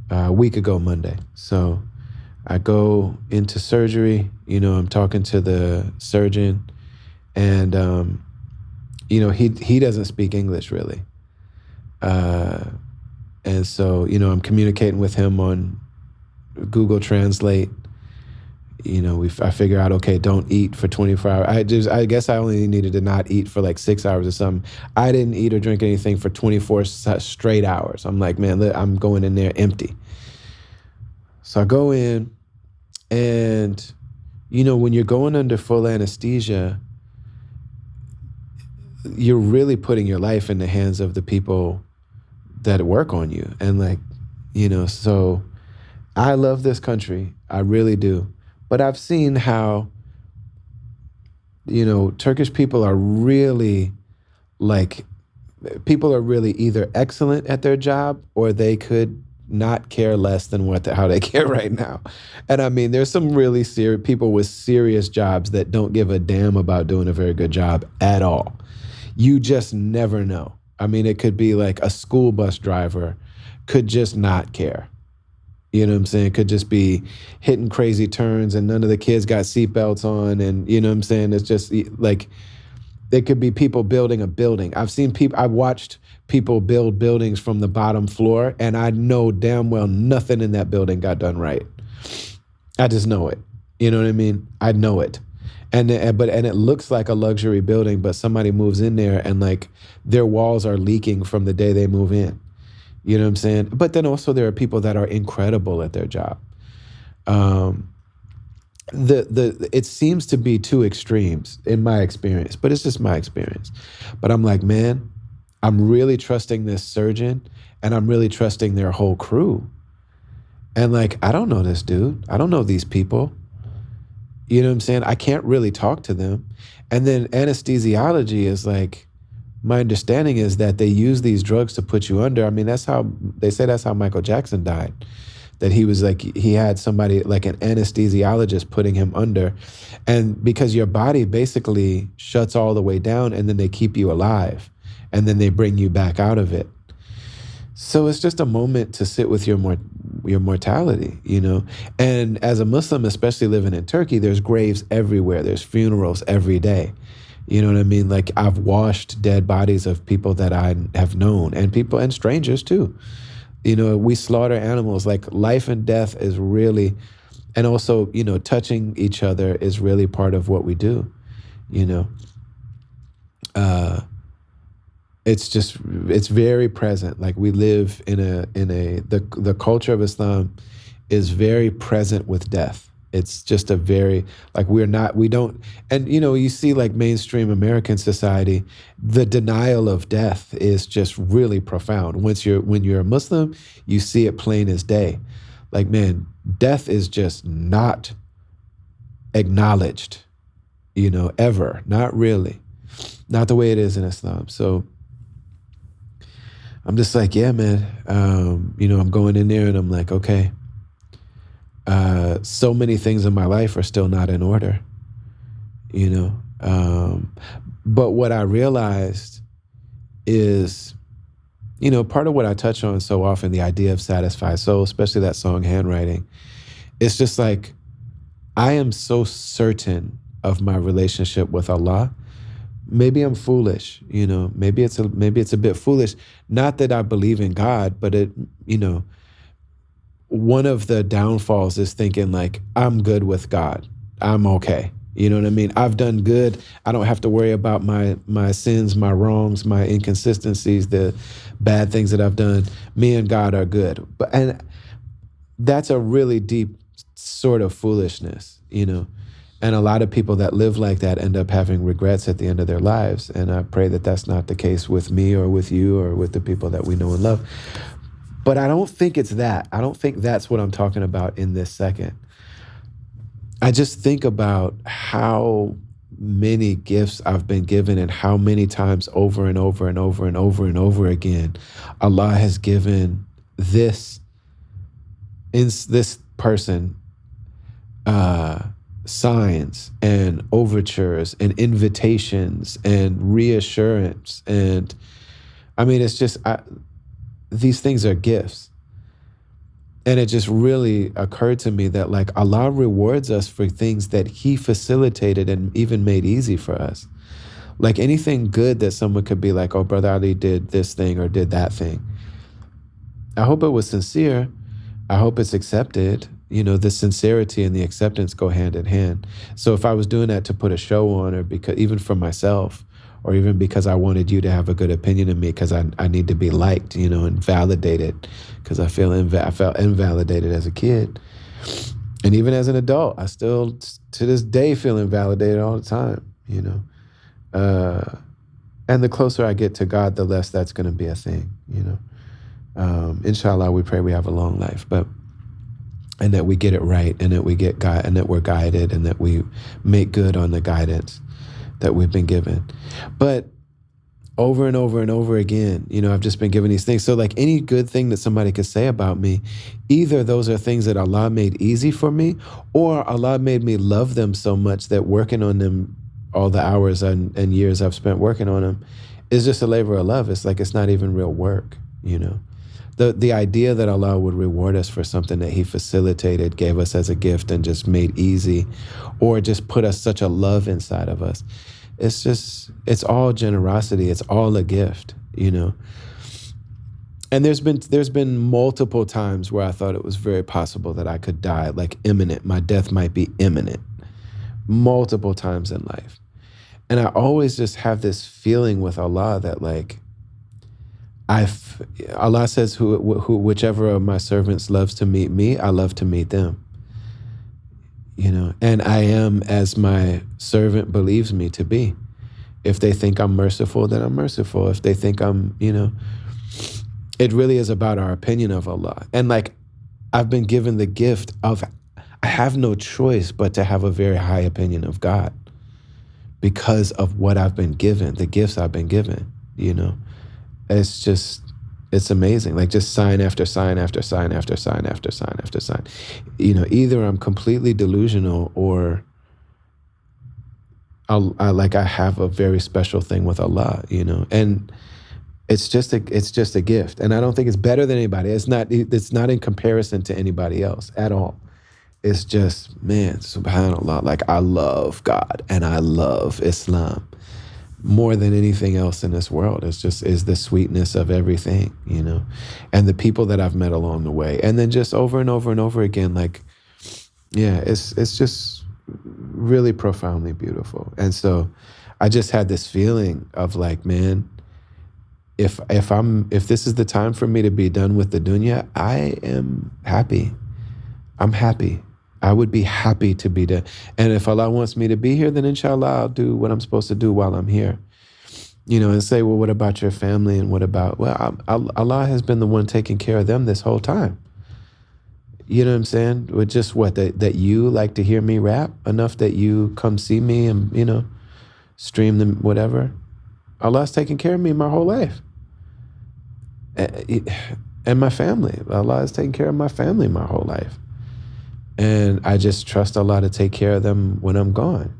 a week ago Monday. So I go into surgery. I'm talking to the surgeon, and he doesn't speak English really. And so I'm communicating with him on Google Translate. I figure out, okay, don't eat for 24 hours. I guess I only needed to not eat for 6 hours or something. I didn't eat or drink anything for 24 straight hours. I'm like, man, I'm going in there empty. So I go in, and, when you're going under full anesthesia, you're really putting your life in the hands of the people that work on you. And so I love this country. I really do. But I've seen how, Turkish people are really either excellent at their job or they could not care less than how they care right now. And I mean, there's some really serious people with serious jobs that don't give a damn about doing a very good job at all. You just never know. I mean, it could be a school bus driver could just not care. You know what I'm saying? Could just be hitting crazy turns and none of the kids got seatbelts on. And you know what I'm saying? It's just it could be people building a building. I've watched people build buildings from the bottom floor, and I know damn well nothing in that building got done right. I just know it. You know what I mean? I know it. And it looks like a luxury building, but somebody moves in there and like their walls are leaking from the day they move in. You know what I'm saying? But then also there are people that are incredible at their job. Um, it seems to be two extremes in my experience, but it's just my experience. But I'm like, man, I'm really trusting this surgeon and I'm really trusting their whole crew. And like, I don't know this dude. I don't know these people. You know what I'm saying? I can't really talk to them. And then anesthesiology is like, my understanding is that they use these drugs to put you under. I mean, that's how they say that's how Michael Jackson died. That he was like, he had somebody like an anesthesiologist putting him under. And because your body basically shuts all the way down and then they keep you alive and then they bring you back out of it. So it's just a moment to sit with your mortality, you know? And as a Muslim, especially living in Turkey, there's graves everywhere. There's funerals every day. You know what I mean? Like I've washed dead bodies of people that I have known and strangers too. You know, we slaughter animals. Like life and death is really, and also, you know, touching each other is really part of what we do, you know? It's very present. Like we live the culture of Islam is very present with death. It's just a very, like we don't, and you know, you see like mainstream American society, the denial of death is just really profound. When you're a Muslim, you see it plain as day. Like, man, death is just not acknowledged, you know, ever, not really, not the way it is in Islam. So I'm just like, yeah, man, you know, I'm going in there and I'm like, okay, so many things in my life are still not in order, you know? But what I realized is, you know, part of what I touch on so often, the idea of satisfied soul, especially that song, Handwriting, it's just like, I am so certain of my relationship with Allah. Maybe I'm foolish, you know, maybe it's a bit foolish. Not that I believe in God, but it, you know, one of the downfalls is thinking like, I'm good with God. I'm okay. You know what I mean? I've done good. I don't have to worry about my sins, my wrongs, my inconsistencies, the bad things that I've done. Me and God are good. And that's a really deep sort of foolishness, you know? And a lot of people that live like that end up having regrets at the end of their lives. And I pray that that's not the case with me or with you or with the people that we know and love. But I don't think it's that. I don't think that's what I'm talking about in this second. I just think about how many gifts I've been given and how many times over and over and over and over and over again, Allah has given this person signs and overtures and invitations and reassurance. And I mean, it's just, these things are gifts. And it just really occurred to me that like Allah rewards us for things that he facilitated and even made easy for us. Like anything good that someone could be like, oh, Brother Ali did this thing or did that thing. I hope it was sincere. I hope it's accepted. You know, the sincerity and the acceptance go hand in hand. So if I was doing that to put a show on, or because even for myself, or even because I wanted you to have a good opinion of me because I need to be liked, you know, and validated, because I felt invalidated as a kid. And even as an adult, I still, to this day, feel invalidated all the time, you know. And the closer I get to God, the less that's going to be a thing, you know. Inshallah, we pray we have a long life, and that we get it right, and that we get and that we're guided, and that we make good on the guidance that we've been given. But over and over and over again, you know, I've just been given these things. So like any good thing that somebody could say about me, either those are things that Allah made easy for me, or Allah made me love them so much that working on them, all the hours and years I've spent working on them, is just a labor of love. It's like, it's not even real work, you know. The idea that Allah would reward us for something that he facilitated, gave us as a gift and just made easy, or just put us such a love inside of us. It's all generosity. It's all a gift, you know. And there's been multiple times where I thought it was very possible that I could die, like imminent. My death might be imminent. Multiple times in life. And I always just have this feeling with Allah that like Allah says whichever of my servants loves to meet me, I love to meet them. And I am as my servant believes me to be. If they think I'm merciful, then I'm merciful. If they think I'm, it really is about our opinion of Allah. And like, I've been given the gift of, I have no choice but to have a very high opinion of God because of what I've been given, the gifts I've been given, It's amazing. Like just sign after sign after sign after sign after sign after sign. Either I'm completely delusional or I have a very special thing with Allah, and it's just a gift. And I don't think it's better than anybody. It's not in comparison to anybody else at all. It's just, man, subhanAllah, like I love God and I love Islam more than anything else in this world. Is the sweetness of everything, and the people that I've met along the way. And then just over and over and over again, like, yeah, it's just really profoundly beautiful. And so I just had this feeling of like, man, if this is the time for me to be done with the dunya, I am happy. I'm happy. I would be happy to be there. And if Allah wants me to be here, then inshallah, I'll do what I'm supposed to do while I'm here. And say, well, what about your family? And what about, Allah has been the one taking care of them this whole time. You know what I'm saying? With just that you like to hear me rap enough that you come see me and, stream them, whatever. Allah's taking care of me my whole life. And my family. Allah has taken care of my family my whole life. And I just trust Allah to take care of them when I'm gone,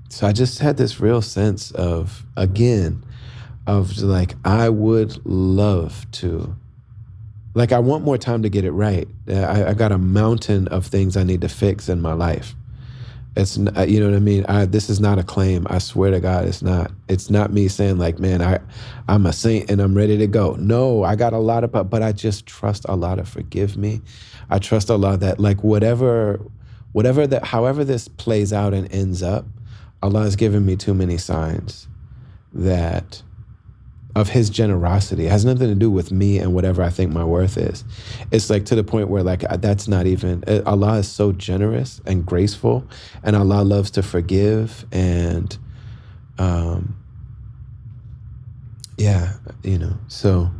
So I just had this real sense of like, I would love to, like, I want more time to get it right. I got a mountain of things I need to fix in my life. It's, you know what I mean? This is not a claim. I swear to God, it's not. It's not me saying like, man, I'm a saint and I'm ready to go. No, I got a lot of, but I just trust Allah to forgive me. I trust Allah that like however this plays out and ends up, Allah has given me too many signs that of his generosity. It has nothing to do with me and whatever I think my worth is. It's like to the point where like, that's not even, Allah is so generous and graceful, and Allah loves to forgive. And so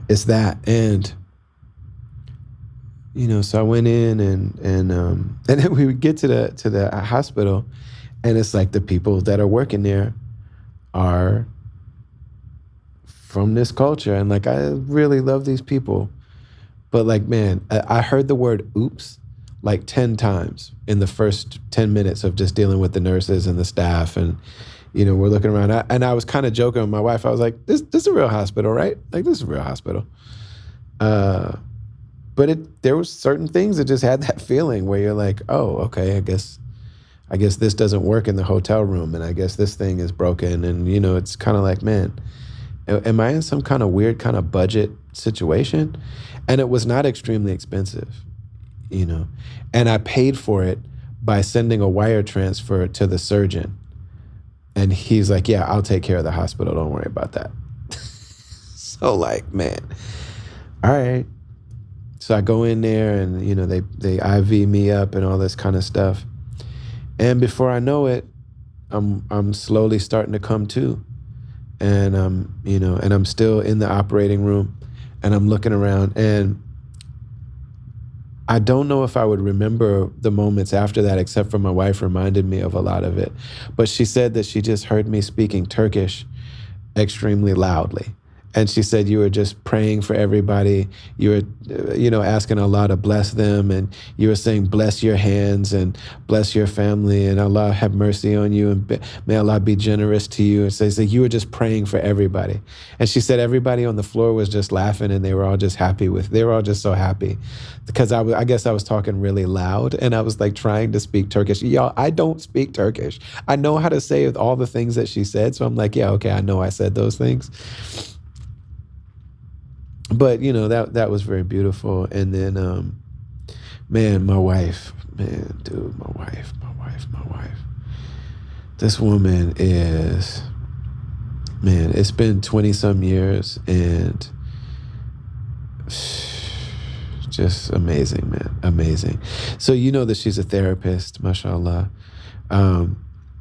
it's that. And, so I went in and then we would get to the hospital, and it's like the people that are working there are from this culture. And like, I really love these people. But like, man, I heard the word oops like 10 times in the first 10 minutes of just dealing with the nurses and the staff. And, we're looking around. And I was kind of joking with my wife. I was like, this is a real hospital, right? Like, this is a real hospital. But there was certain things that just had that feeling where you're like, oh, okay, I guess this doesn't work in the hotel room. And I guess this thing is broken. And, it's kind of like, man, am I in some kind of weird kind of budget situation? And it was not extremely expensive, and I paid for it by sending a wire transfer to the surgeon. And he's like, yeah, I'll take care of the hospital. Don't worry about that. So like, man, all right. So I go in there and, they IV me up and all this kind of stuff. And before I know it, I'm slowly starting to come to. And I'm still in the operating room, and I'm looking around, and I don't know if I would remember the moments after that, except for my wife reminded me of a lot of it. But she said that she just heard me speaking Turkish extremely loudly. And she said you were just praying for everybody. You were, asking Allah to bless them. And you were saying, bless your hands and bless your family. And Allah have mercy on you. And may Allah be generous to you. And so you were just praying for everybody. And she said everybody on the floor was just laughing and they were all just they were all just so happy. Because I guess I was talking really loud and I was like trying to speak Turkish. Y'all, I don't speak Turkish. I know how to say all the things that she said. So I'm like, yeah, okay, I know I said those things. But that was very beautiful. And then man, my wife, this woman is, man, it's been 20 some years and just amazing, man, amazing. So that she's a therapist, mashallah.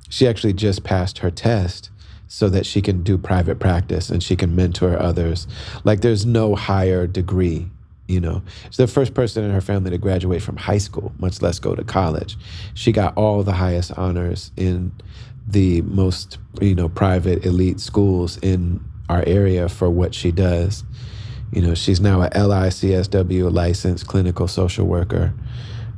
She actually just passed her test so that she can do private practice and she can mentor others. Like there's no higher degree, She's the first person in her family to graduate from high school, much less go to college. She got all the highest honors in the most, private elite schools in our area for what she does. She's now a LICSW licensed clinical social worker.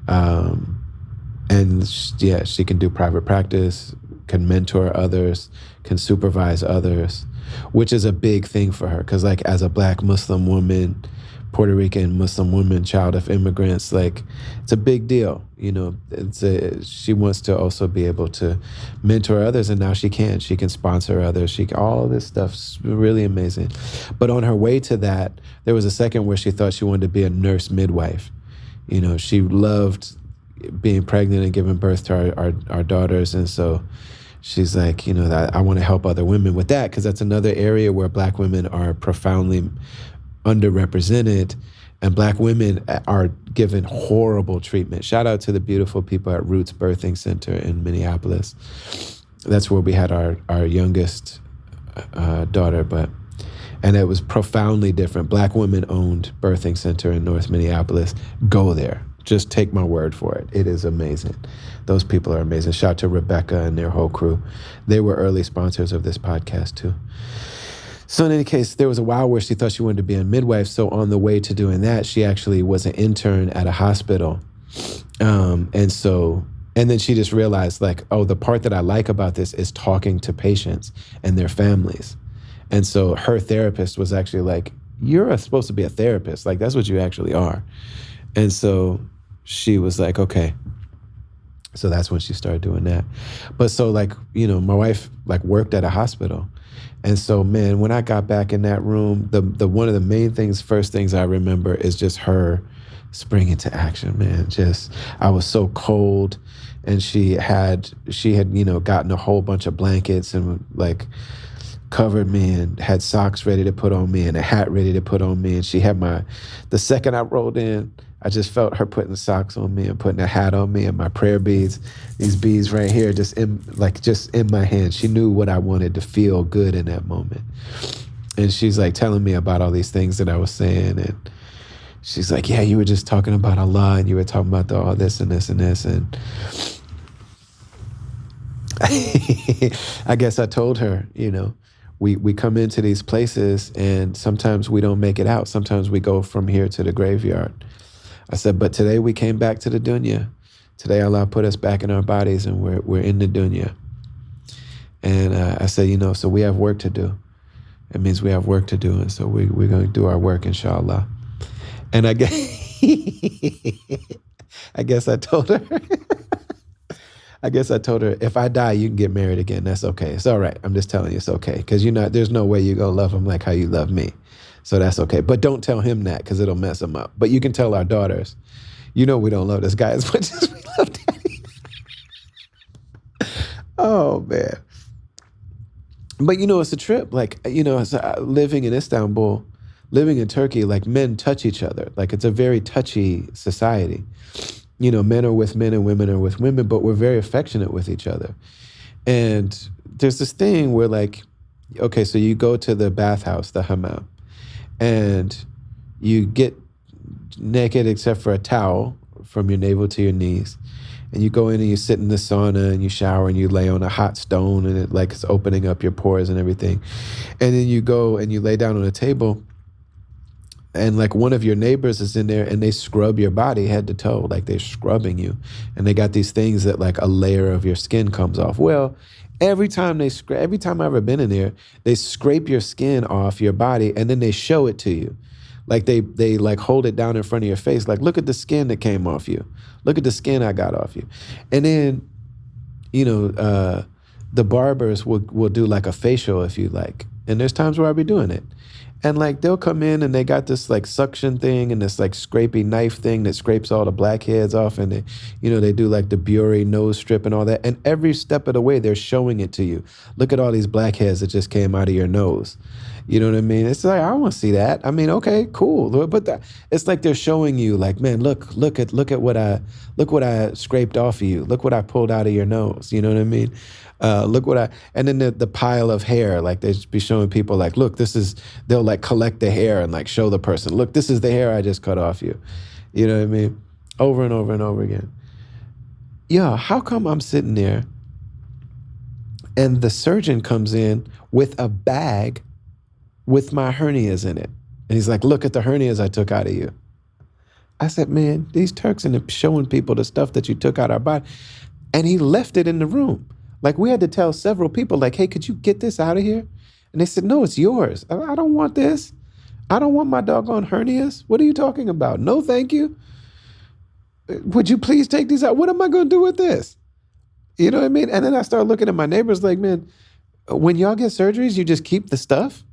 And she can do private practice, can mentor others, can supervise others, which is a big thing for her. Because like as a Black Muslim woman, Puerto Rican Muslim woman, child of immigrants, like it's a big deal. She wants to also be able to mentor others, and now she can sponsor others. All this stuff's really amazing. But on her way to that, there was a second where she thought she wanted to be a nurse midwife. She loved being pregnant and giving birth to our daughters. And so she's like, I want to help other women with that, because that's another area where Black women are profoundly underrepresented, and Black women are given horrible treatment. Shout out to the beautiful people at Roots Birthing Center in Minneapolis. That's where we had our youngest daughter, and it was profoundly different. Black women-owned birthing center in North Minneapolis. Go there. Just take my word for it. It is amazing. Those people are amazing. Shout out to Rebecca and their whole crew. They were early sponsors of this podcast too. So in any case, there was a while where she thought she wanted to be a midwife. So on the way to doing that, she actually was an intern at a hospital. And then she just realized like, oh, the part that I like about this is talking to patients and their families. And so her therapist was actually like, you're supposed to be a therapist. Like that's what you actually are. And so she was like, okay. So that's when she started doing that. But so like, my wife like worked at a hospital. And so, man, when I got back in that room, the one of the first things I remember is just her springing into action, man. I was so cold, and she had gotten a whole bunch of blankets and like covered me and had socks ready to put on me and a hat ready to put on me. And she had the second I rolled in, I just felt her putting socks on me and putting a hat on me and my prayer beads, these beads right here, just in my hand. She knew what I wanted to feel good in that moment. And she's like telling me about all these things that I was saying. And she's like, yeah, you were just talking about Allah and you were talking about all this and this and this. And I guess I told her, we come into these places and sometimes we don't make it out. Sometimes we go from here to the graveyard. I said, but today we came back to the dunya. Today Allah put us back in our bodies and we're in the dunya. And I said, so we have work to do. It means we have work to do. And so we're going to do our work, inshallah. And I guess I told her, if I die, you can get married again. That's okay. It's all right. I'm just telling you it's okay. Because there's no way you're going to love him like how you love me. So that's okay. But don't tell him that because it'll mess him up. But you can tell our daughters, we don't love this guy as much as we love daddy. Oh, man. But, it's a trip. Like, living in Istanbul, living in Turkey, like men touch each other. Like it's a very touchy society. Men are with men and women are with women, but we're very affectionate with each other. And there's this thing where like, okay, so you go to the bathhouse, the hammam, and you get naked except for a towel from your navel to your knees. And you go in and you sit in the sauna and you shower and you lay on a hot stone and it like it's opening up your pores and everything. And then you go and you lay down on a table and like one of your neighbors is in there and they scrub your body head to toe, like they're scrubbing you. And they got these things that like a layer of your skin comes off. Well, every time I've ever been in there, they scrape your skin off your body and then they show it to you. Like they like hold it down in front of your face. Like, look at the skin that came off you. Look at the skin I got off you. And then, the barbers will do like a facial if you like. And there's times where I'll be doing it. And like they'll come in and they got this like suction thing and this like scrapey knife thing that scrapes all the blackheads off, and they do like the Bury nose strip and all that. And every step of the way they're showing it to you. Look at all these blackheads that just came out of your nose. You know what I mean? It's like, I want to see that. I mean, okay, cool. But it's like they're showing you like, man, look at what I scraped off of you. Look what I pulled out of your nose. You know what I mean? And then the pile of hair, like they just be showing people like, look, they'll like collect the hair and like show the person, look, this is the hair I just cut off you. You know what I mean? Over and over and over again. Yeah, how come I'm sitting there and the surgeon comes in with a bag with my hernias in it? And he's like, look at the hernias I took out of you. I said, man, these Turks are showing people the stuff that you took out of our body. And he left it in the room. Like we had to tell several people like, hey, could you get this out of here? And they said, no, it's yours. I don't want this. I don't want my doggone hernias. What are you talking about? No, thank you. Would you please take these out? What am I going to do with this? You know what I mean? And then I started looking at my neighbors like, man, when y'all get surgeries, you just keep the stuff?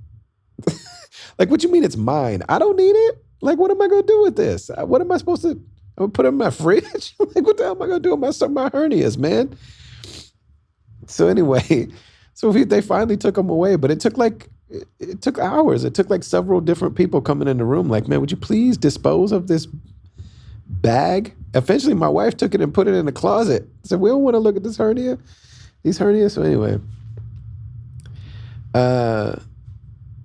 Like, what you mean it's mine? I don't need it. Like, what am I going to do with this? What am I supposed to, I'm gonna put it in my fridge? Like, what the hell am I going to do with my hernias, man? So anyway, they finally took them away, but it took hours. It took like several different people coming in the room like, man, would you please dispose of this bag? Eventually my wife took it and put it in the closet. Said, we don't want to look at these hernias. So anyway,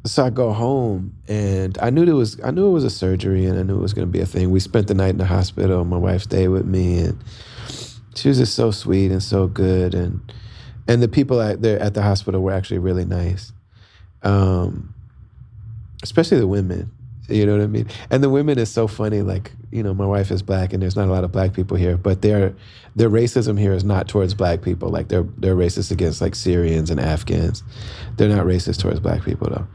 so I go home and I knew it was a surgery and I knew it was going to be a thing. We spent the night in the hospital. My wife stayed with me and she was just so sweet and so good. And the people at the hospital were actually really nice, especially the women. You know what I mean? And the women is so funny. Like, my wife is black, and there's not a lot of black people here, but their racism here is not towards black people. Like they're racist against like Syrians and Afghans. They're not racist towards black people though.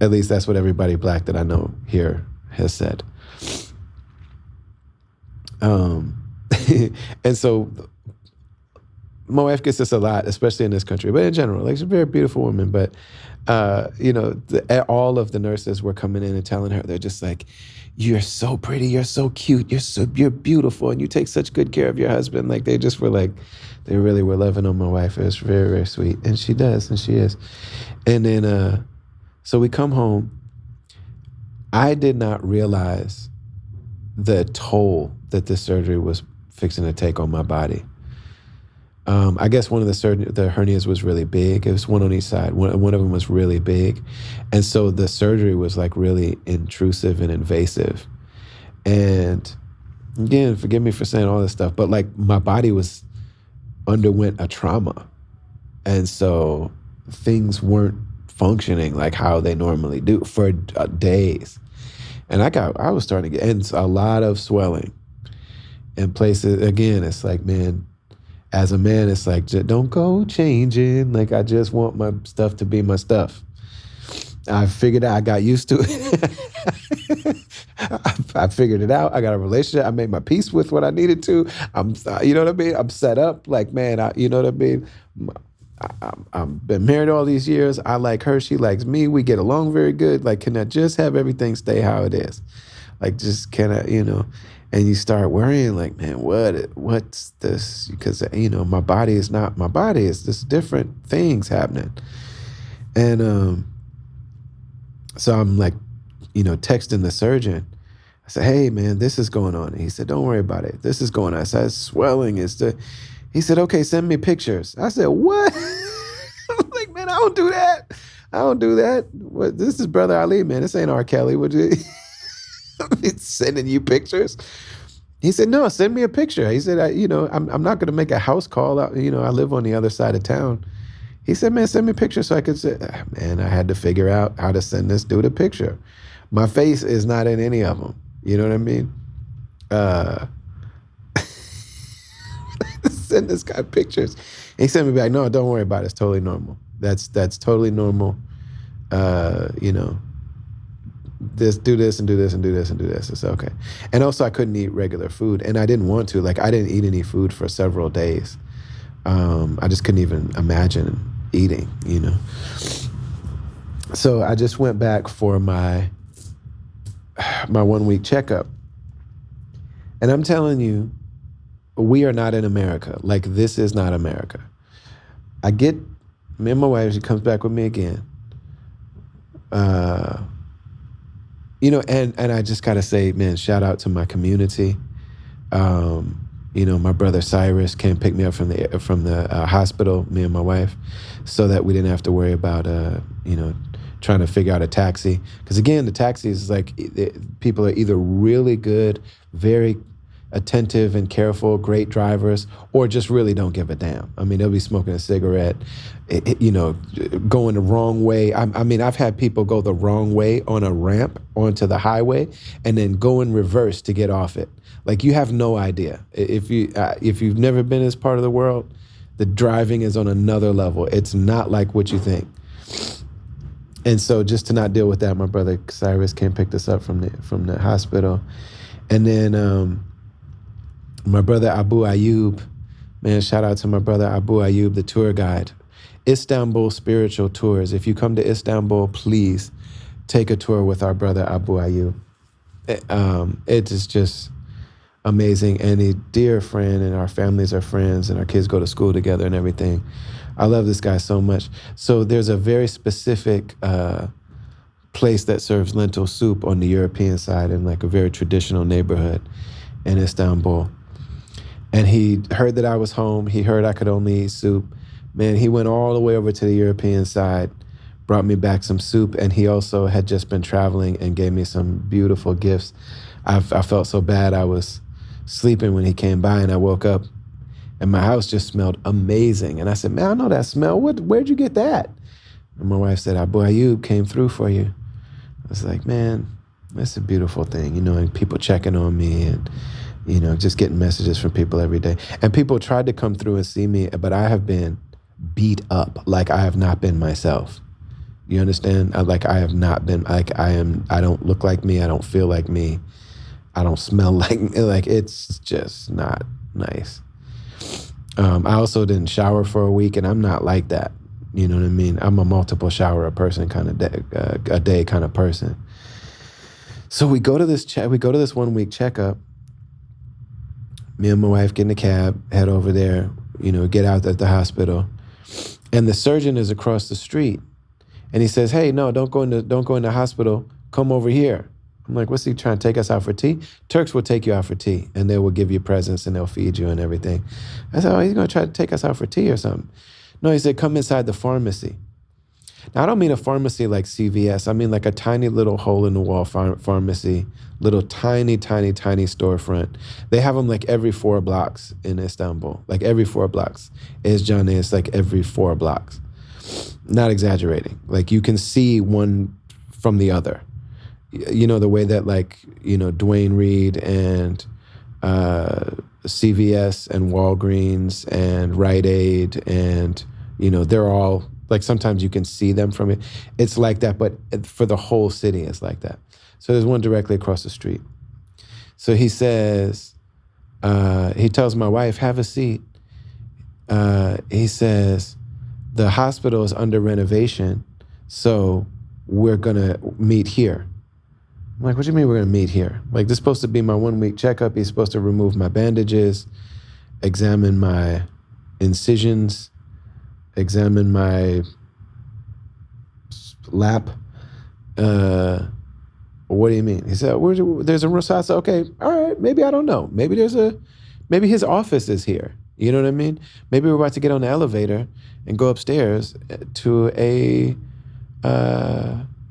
At least that's what everybody black that I know here has said. And so my wife gets this a lot, especially in this country, but in general, like she's a very beautiful woman. But, all of the nurses were coming in and telling her, they're just like, you're so pretty, you're so cute, you're beautiful, and you take such good care of your husband. Like they just were like, they really were loving on my wife. It was very, very sweet. And she does, and she is. And then, so we come home. I did not realize the toll that this surgery was fixing to take on my body. I guess one of the hernias was really big. It was one on each side. One of them was really big. And so the surgery was like really intrusive and invasive. And again, forgive me for saying all this stuff, but like my body underwent a trauma. And so things weren't functioning like how they normally do for days. And I was starting to get a lot of swelling in places. Again, it's like, man, as a man, it's like, don't go changing. Like, I just want my stuff to be my stuff. I figured out, I got used to it. I figured it out. I got a relationship. I made my peace with what I needed to. You know what I mean? I'm set up. Like, man, you know what I mean? I've been married all these years. I like her. She likes me. We get along very good. Like, can I just have everything stay how it is? Like, just can I, And you start worrying, like, man, what's this? Because, my body is not my body. It's just different things happening. And so I'm like, texting the surgeon. I said, hey, man, this is going on. And he said, don't worry about it. This is going on. I said, swelling. He said, okay, send me pictures. I said, what? I'm like, man, I don't do that. I don't do that. What? This is Brother Ali, man. This ain't R. Kelly. Would you? I'm sending you pictures. He said, no, send me a picture. He said, I'm not going to make a house call. I live on the other side of town. He said, man, send me a picture so I could say, man, I had to figure out how to send this dude a picture. My face is not in any of them. You know what I mean? Send this guy pictures. And he sent me back, no, don't worry about it. It's totally normal. That's totally normal. This, do this and do this and do this and do this. It's okay. And also I couldn't eat regular food and I didn't want to. Like I didn't eat any food for several days. I just couldn't even imagine eating, So I just went back for my 1 week checkup. And I'm telling you, we are not in America. Like this is not America. Me and my wife, she comes back with me again. And I just gotta say, man, shout out to my community. My brother Cyrus came pick me up from the hospital, me and my wife, so that we didn't have to worry about trying to figure out a taxi. Because again, the taxis is like people are either really good, very attentive and careful, great drivers, or just really don't give a damn. I mean, they'll be smoking a cigarette, going the wrong way. I've had people go the wrong way on a ramp onto the highway and then go in reverse to get off it. Like you have no idea. If you've never been in this part of the world, the driving is on another level. It's not like what you think. And so just to not deal with that, my brother Cyrus came picked us up from the hospital. And then my brother Abu Ayyub, man, shout out to my brother Abu Ayyub, the tour guide. Istanbul Spiritual Tours. If you come to Istanbul, please take a tour with our brother Abu Ayyub. It is just amazing. And a dear friend, and our families are friends, and our kids go to school together and everything. I love this guy so much. So there's a very specific place that serves lentil soup on the European side in like a very traditional neighborhood in Istanbul. And he heard that I was home. He heard I could only eat soup. Man, he went all the way over to the European side, brought me back some soup, and he also had just been traveling and gave me some beautiful gifts. I felt so bad. I was sleeping when he came by, and I woke up, and my house just smelled amazing. And I said, man, I know that smell. Where'd you get that? And my wife said, Abu Ayyub came through for you. I was like, man, that's a beautiful thing, and people checking on me and, just getting messages from people every day. And people tried to come through and see me, but I have been beat up like I have not been myself. You understand? I have not been, I don't look like me. I don't feel like me. I don't smell like me. Like, it's just not nice. I also didn't shower for a week, and I'm not like that. You know what I mean? I'm a multiple shower a person kind of a day kind of person. So we go to this 1 week checkup. Me and my wife get in a cab, head over there, get out at the hospital. And the surgeon is across the street. And he says, hey, no, don't go in the hospital. Come over here. I'm like, what's he trying to take us out for tea? Turks will take you out for tea, and they will give you presents and they'll feed you and everything. I said, oh, he's going to try to take us out for tea or something. No, he said, come inside the pharmacy. Now, I don't mean a pharmacy like CVS. I mean like a tiny little hole-in-the-wall pharmacy, little tiny, tiny, tiny storefront. They have them like every 4 blocks in Istanbul, like every 4 blocks. Ezcan is like every 4 blocks. Not exaggerating. Like you can see one from the other. The way that Dwayne Reed and CVS and Walgreens and Rite Aid and, they're all, like sometimes you can see them from it. It's like that, but for the whole city, it's like that. So there's one directly across the street. So he says, he tells my wife, have a seat. He says, the hospital is under renovation, so we're gonna meet here. I'm like, what do you mean we're gonna meet here? Like, this is supposed to be my 1 week checkup. He's supposed to remove my bandages, examine my incisions, examine my lap. What do you mean? He said, there's a room. So I said, okay, all right, maybe I don't know. Maybe maybe his office is here. You know what I mean? Maybe we're about to get on the elevator and go upstairs to a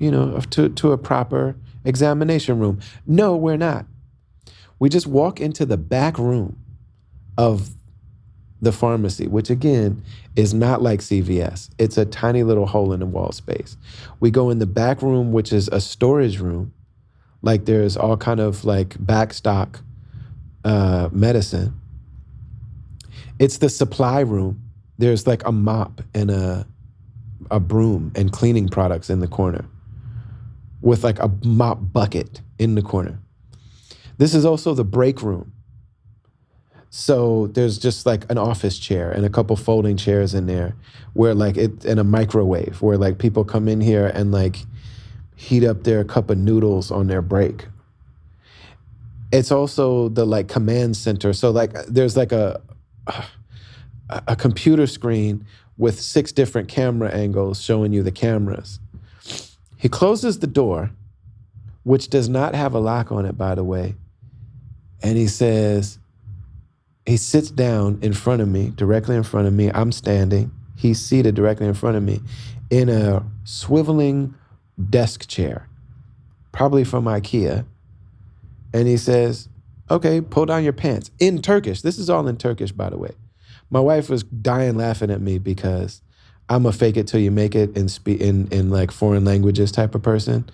to a proper examination room. No, we're not. We just walk into the back room of the pharmacy, which again is not like CVS. It's a tiny little hole in the wall space. We go in the back room, which is a storage room. Like there's all kind of like backstock medicine. It's the supply room. There's like a mop and a broom and cleaning products in the corner with like a mop bucket in the corner. This is also the break room. So there's just like an office chair and a couple folding chairs in there where like and a microwave where like people come in here and like heat up their cup of noodles on their break. It's also the like command center. So like there's like a computer screen with 6 different camera angles showing you the cameras. He closes the door, which does not have a lock on it, by the way. And he says, he sits down in front of me, directly in front of me. I'm standing. He's seated directly in front of me in a swiveling desk chair, probably from IKEA. And he says, okay, pull down your pants. In Turkish. This is all in Turkish, by the way. My wife was dying laughing at me because I'm a fake it till you make it in like foreign languages type of person.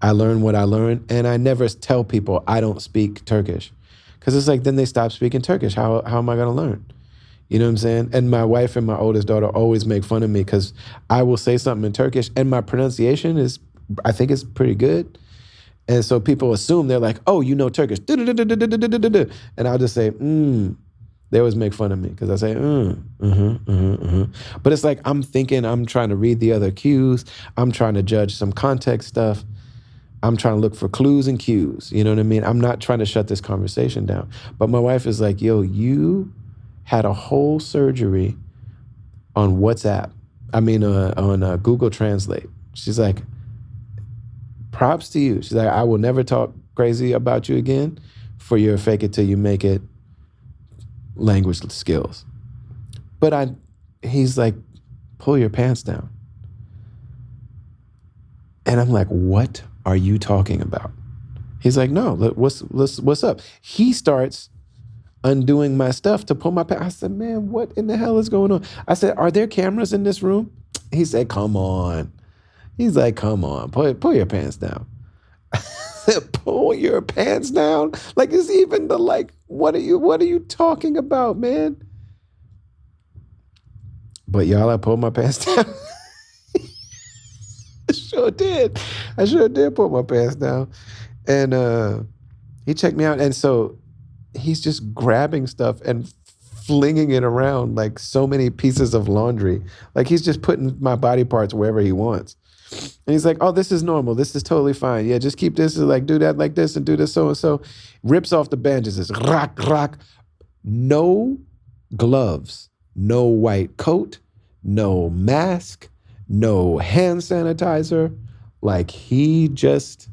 I learn what I learn, and I never tell people I don't speak Turkish. Because it's like, then they stop speaking Turkish. How am I going to learn? You know what I'm saying? And my wife and my oldest daughter always make fun of me because I will say something in Turkish, and my pronunciation is, I think it's pretty good. And so people assume, they're like, oh, you know Turkish. And I'll just say, They always make fun of me because I say, But it's like, I'm thinking, I'm trying to read the other cues. I'm trying to judge some context stuff. I'm trying to look for clues and cues. You know what I mean? I'm not trying to shut this conversation down. But my wife is like, yo, you had a whole surgery on WhatsApp. I mean, on Google Translate. She's like, props to you. She's like, I will never talk crazy about you again for your fake it till you make it language skills. But he's like, pull your pants down. And I'm like, what are you talking about? He's like, no, what's up? He starts undoing my stuff to pull my pants. I said, man, what in the hell is going on? I said, are there cameras in this room? He said, come on. He's like, come on, pull your pants down. I said, pull your pants down? Like, it's even the like, what are you talking about, man? But y'all, I pulled my pants down. I sure did pull my pants down. And he checked me out. And so he's just grabbing stuff and flinging it around like so many pieces of laundry. Like he's just putting my body parts wherever he wants. And he's like, oh, this is normal. This is totally fine. Yeah, just keep this, like do that like this and do this so and so. Rips off the bandages. Rock, rock. No gloves. No white coat. No mask. No hand sanitizer. Like he just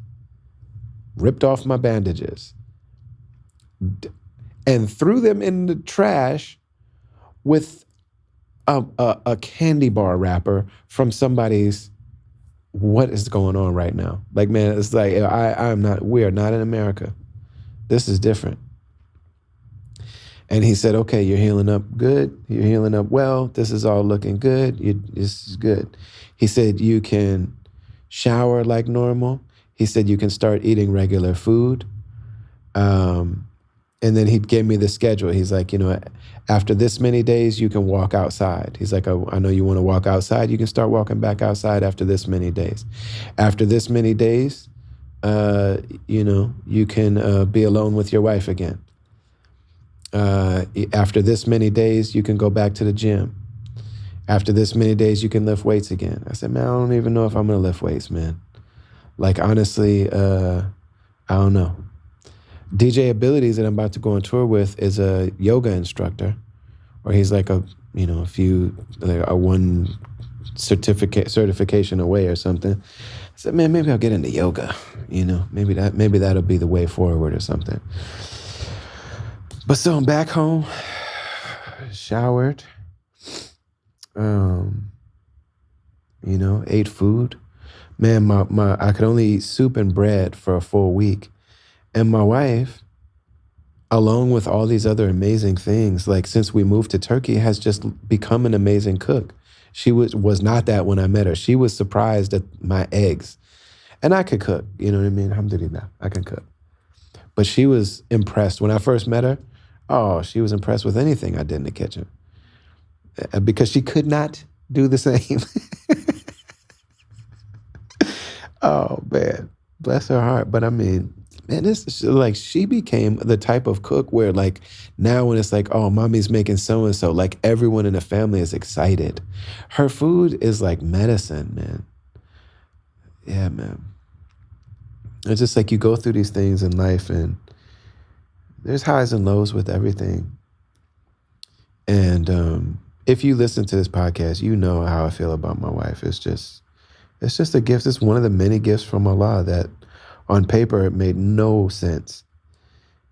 ripped off my bandages and threw them in the trash with a candy bar wrapper from somebody's. What is going on right now? Like, man, it's like, we are not in America. This is different. And he said, okay, you're healing up good. You're healing up well. This is all looking good. This is good. He said, you can shower like normal. He said, you can start eating regular food. And then he gave me the schedule. He's like, after this many days, you can walk outside. He's like, I know you want to walk outside. You can start walking back outside after this many days. After this many days, you can be alone with your wife again. After this many days, you can go back to the gym. After this many days, you can lift weights again. I said, man, I don't even know if I'm going to lift weights, man. Like, honestly, I don't know. DJ Abilities that I'm about to go on tour with is a yoga instructor, or he's like one certification away or something. I said, man, maybe I'll get into yoga. Maybe that'll be the way forward or something. But so I'm back home, showered, ate food. Man, I could only eat soup and bread for a full week. And my wife along with all these other amazing things, like since we moved to Turkey, has just become an amazing cook. She was not that when I met her. She was surprised at my eggs. And I could cook, you know what I mean? Alhamdulillah, I can cook. But she was impressed. When I first met her, oh, she was impressed with anything I did in the kitchen. Because she could not do the same. Oh, man. Bless her heart. But I mean, man, this like she became the type of cook where like now when it's like, oh, mommy's making so and so, like everyone in the family is excited. Her food is like medicine, man. Yeah, man. It's just like you go through these things in life and there's highs and lows with everything. And if you listen to this podcast, you know how I feel about my wife. It's just a gift. It's one of the many gifts from Allah that on paper it made no sense.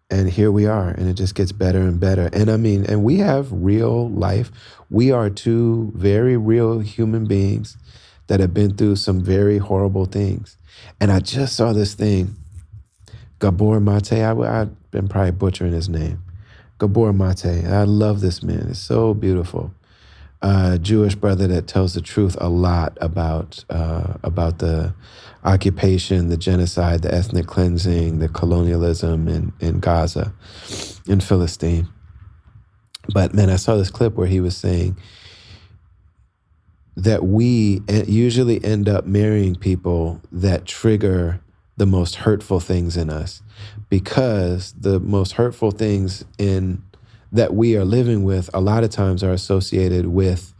And here we are, and it just gets better and better. And I mean, and we have real life. We are two very real human beings that have been through some very horrible things. And I just saw this thing, Gabor Mate. I've been probably butchering his name. Gabor Mate. I love this man. It's so beautiful. Jewish brother that tells the truth a lot about the occupation, the genocide, the ethnic cleansing, the colonialism in Gaza, in Philistine. But man, I saw this clip where he was saying that we usually end up marrying people that trigger the most hurtful things in us, because the most hurtful things that we are living with a lot of times are associated with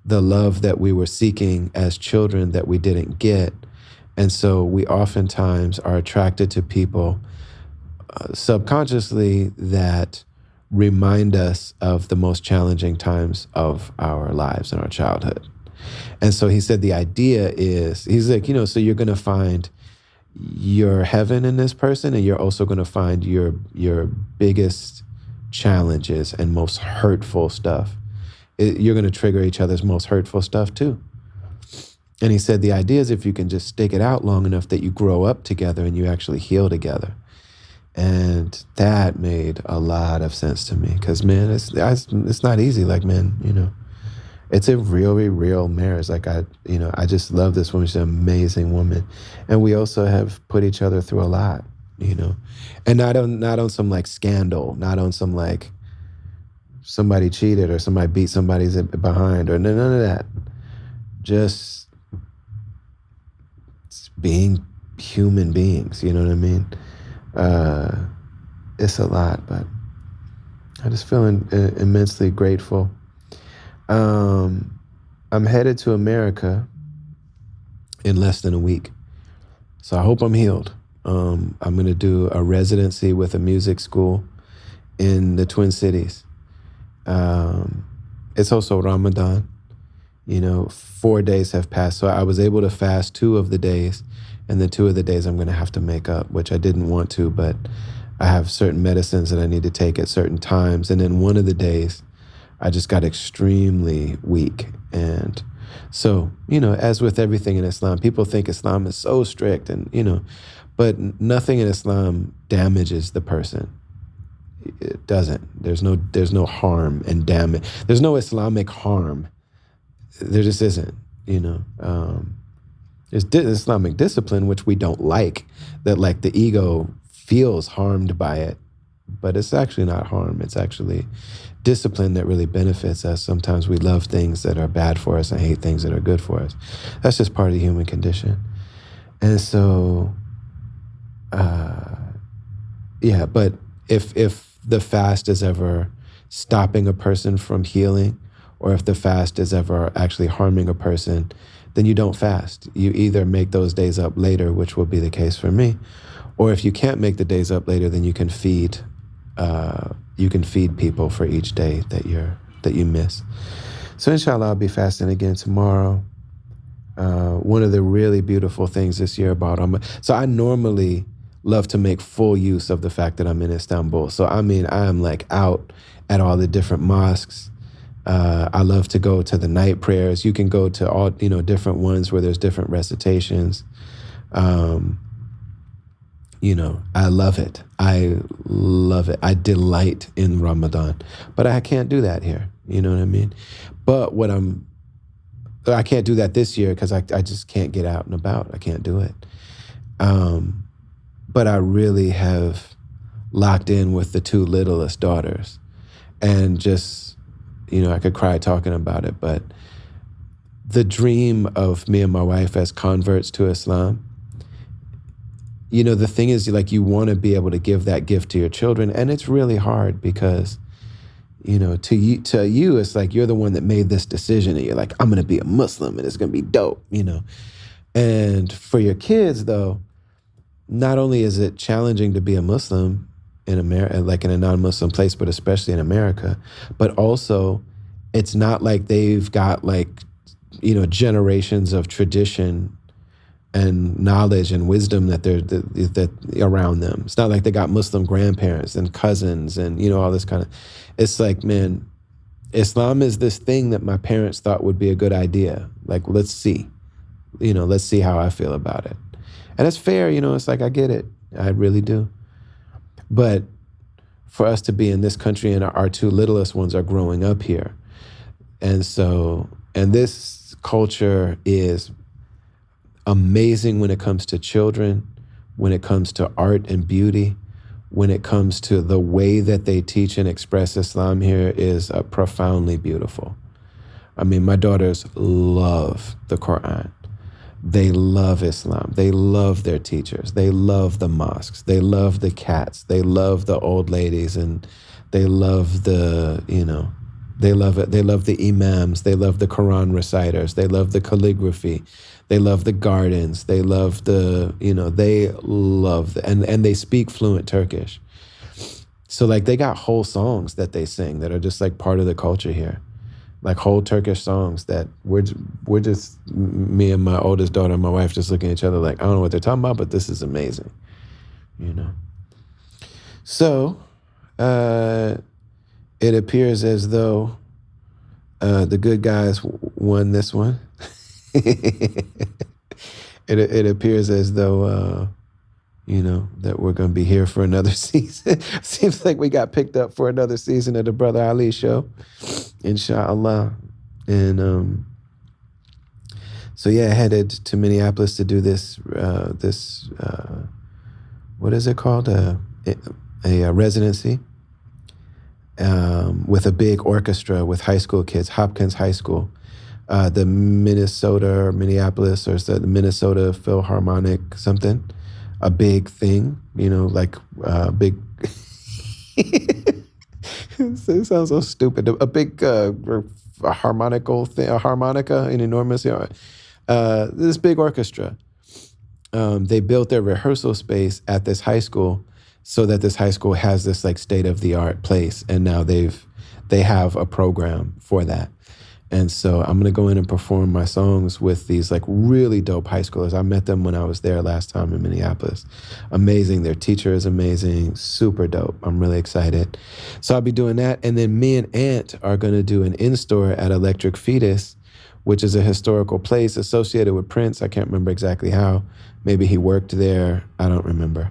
the love that we were seeking as children that we didn't get. And so we oftentimes are attracted to people subconsciously that remind us of the most challenging times of our lives in our childhood. And so he said the idea is, he's like, so you're going to find your heaven in this person, and you're also going to find your biggest challenges and most hurtful stuff. You're going to trigger each other's most hurtful stuff too. And he said the idea is if you can just stick it out long enough that you grow up together and you actually heal together. And that made a lot of sense to me, because man, it's not easy. Like, man, it's a really real marriage. Like I just love this woman. She's an amazing woman. And we also have put each other through a lot, and not on some like scandal, not on some like somebody cheated or somebody beat somebody's behind or none of that. Just being human beings, you know what I mean? It's a lot, but I just feel immensely grateful. I'm headed to America in less than a week. So I hope I'm healed. I'm going to do a residency with a music school in the Twin Cities. It's also Ramadan. 4 days have passed. So I was able to fast 2 of the days, and then 2 of the days I'm going to have to make up, which I didn't want to, but I have certain medicines that I need to take at certain times. And then one of the days I just got extremely weak. And so, as with everything in Islam, people think Islam is so strict and, but nothing in Islam damages the person. It doesn't. There's no harm and damage. There's no Islamic harm. There just isn't, There's Islamic discipline, which we don't like, that like the ego feels harmed by it, but it's actually not harm. It's actually discipline that really benefits us. Sometimes we love things that are bad for us and hate things that are good for us. That's just part of the human condition. And so, but if the fast is ever stopping a person from healing, or if the fast is ever actually harming a person, then you don't fast. You either make those days up later, which will be the case for me, or if you can't make the days up later, then you can feed people for each day that you miss. So inshallah, I'll be fasting again tomorrow. One of the really beautiful things this year about so I normally love to make full use of the fact that I'm in Istanbul. So I mean, I am like out at all the different mosques. I love to go to the night prayers. You can go to all, different ones where there's different recitations. I love it. I love it. I delight in Ramadan, but I can't do that here. You know what I mean? But I can't do that this year because I just can't get out and about. I can't do it. But I really have locked in with the two littlest daughters, and just, I could cry talking about it, but the dream of me and my wife as converts to Islam, the thing is, like, you want to be able to give that gift to your children, and it's really hard because, to you, it's like you're the one that made this decision, and you're like, I'm going to be a Muslim, and it's going to be dope, And for your kids, though, not only is it challenging to be a Muslim in America, like in a non-Muslim place, but especially in America, but also it's not like they've got generations of tradition and knowledge and wisdom that around them. It's not like they got Muslim grandparents and cousins and all this kind of. It's like, man, Islam is this thing that my parents thought would be a good idea. Like, let's see, let's see how I feel about it. And it's fair, it's like, I get it. I really do. But for us to be in this country and our two littlest ones are growing up here. And this culture is amazing when it comes to children, when it comes to art and beauty, when it comes to the way that they teach and express Islam here is profoundly beautiful. I mean, my daughters love the Quran. They love Islam. They love their teachers. They love the mosques. They love the cats. They love the old ladies, and they love they love it. They love the imams. They love the Quran reciters. They love the calligraphy. They love the gardens. They love they love and they speak fluent Turkish. So like they got whole songs that they sing that are just like part of the culture here. Like whole Turkish songs that we're just, me and my oldest daughter and my wife just looking at each other like, I don't know what they're talking about, but this is amazing, So it appears as though the good guys won this one. It appears as though, that we're going to be here for another season. Seems like we got picked up for another season of the Brother Ali Show, inshallah. And so yeah, headed to Minneapolis to do this what is it called? A residency with a big orchestra with high school kids, Hopkins High School. The Minneapolis, or the Minnesota Philharmonic something, a big thing, like a big, it sounds so stupid, a big harmonical thing, a harmonica, an enormous, this big orchestra. They built their rehearsal space at this high school so that this high school has this like state-of-the-art place, and now they have a program for that. And so I'm going to go in and perform my songs with these like really dope high schoolers. I met them when I was there last time in Minneapolis. Amazing. Their teacher is amazing. Super dope. I'm really excited. So I'll be doing that. And then me and Ant are going to do an in-store at Electric Fetus, which is a historical place associated with Prince. I can't remember exactly how. Maybe he worked there. I don't remember.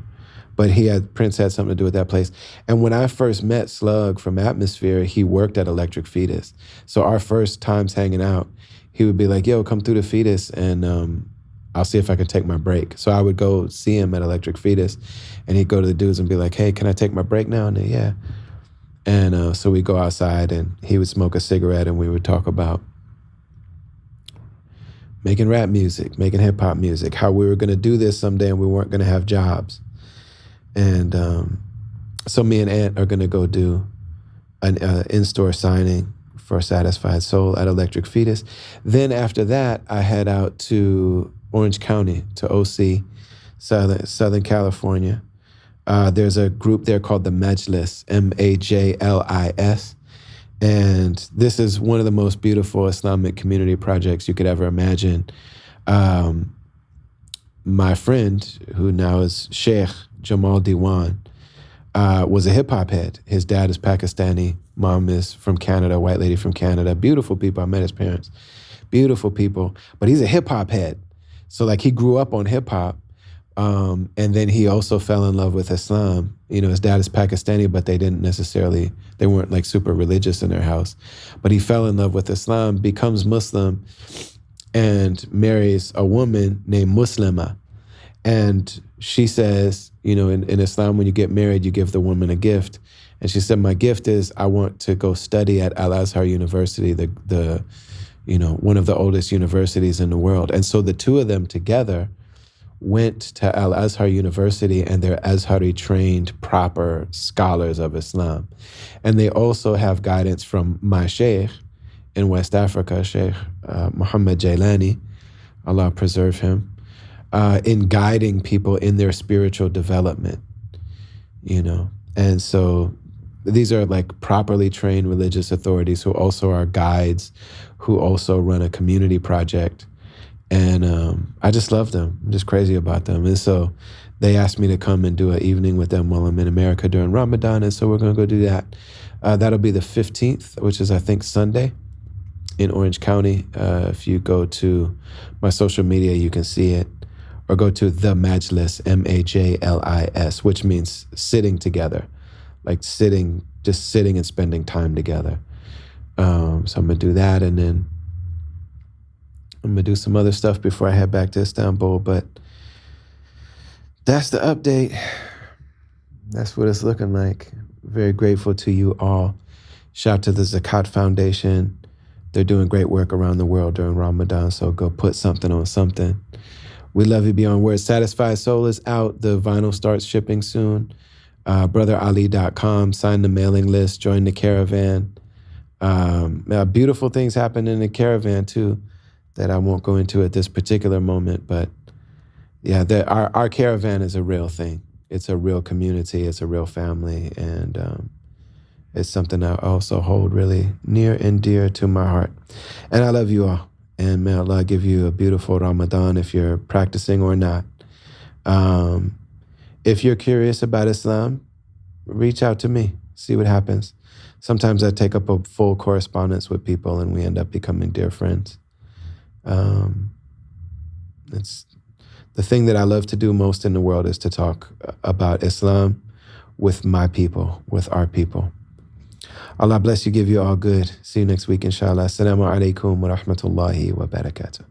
But Prince had something to do with that place. And when I first met Slug from Atmosphere, he worked at Electric Fetus. So our first times hanging out, he would be like, yo, come through the Fetus and I'll see if I can take my break. So I would go see him at Electric Fetus, and he'd go to the dudes and be like, hey, can I take my break now? And they, yeah. And so we'd go outside and he would smoke a cigarette and we would talk about making rap music, making hip hop music, how we were going to do this someday and we weren't going to have jobs. And so me and Ant are going to go do an in-store signing for Satisfied Soul at Electric Fetus. Then after that, I head out to Orange County, to OC, Southern California. There's a group there called the Majlis, Majlis. And this is one of the most beautiful Islamic community projects you could ever imagine. My friend, who now is Sheikh Jamal Diwan, was a hip-hop head. His dad is Pakistani, mom is from Canada, white lady from Canada. Beautiful people. I met his parents. Beautiful people. But he's a hip-hop head. So like he grew up on hip-hop, And then he also fell in love with Islam. His dad is Pakistani, but they weren't like super religious in their house. But he fell in love with Islam, becomes Muslim, and marries a woman named Muslima. And she says, in Islam, when you get married, you give the woman a gift. And she said, my gift is I want to go study at Al-Azhar University, the one of the oldest universities in the world. And so the two of them together went to Al-Azhar University, and they're Azhari trained, proper scholars of Islam. And they also have guidance from my sheikh in West Africa, Sheikh Muhammad Jailani, Allah preserve him, in guiding people in their spiritual development, And so these are like properly trained religious authorities who also are guides, who also run a community project. And I just love them. I'm just crazy about them. And so they asked me to come and do an evening with them while I'm in America during Ramadan. And so we're going to go do that. That'll be the 15th, which is, I think, Sunday in Orange County. If you go to my social media, you can see it. Or go to the Majlis, Majlis, which means sitting together. Like just sitting and spending time together. So I'm going to do that, and then I'm going to do some other stuff before I head back to Istanbul. But that's the update. That's what it's looking like. Very grateful to you all. Shout out to the Zakat Foundation. They're doing great work around the world during Ramadan, so go put something on something. We love you beyond words. Satisfied Soul is out. The vinyl starts shipping soon. BrotherAli.com. Sign the mailing list. Join the caravan. Beautiful things happen in the caravan too that I won't go into at this particular moment. But yeah, our caravan is a real thing. It's a real community. It's a real family. And it's something I also hold really near and dear to my heart. And I love you all. And may Allah give you a beautiful Ramadan if you're practicing or not. If you're curious about Islam, reach out to me, see what happens. Sometimes I take up a full correspondence with people and we end up becoming dear friends. It's the thing that I love to do most in the world is to talk about Islam with my people, with our people. Allah bless you, give you all good. See you next week, inshallah. Assalamu alaikum wa rahmatullahi wa barakatuh.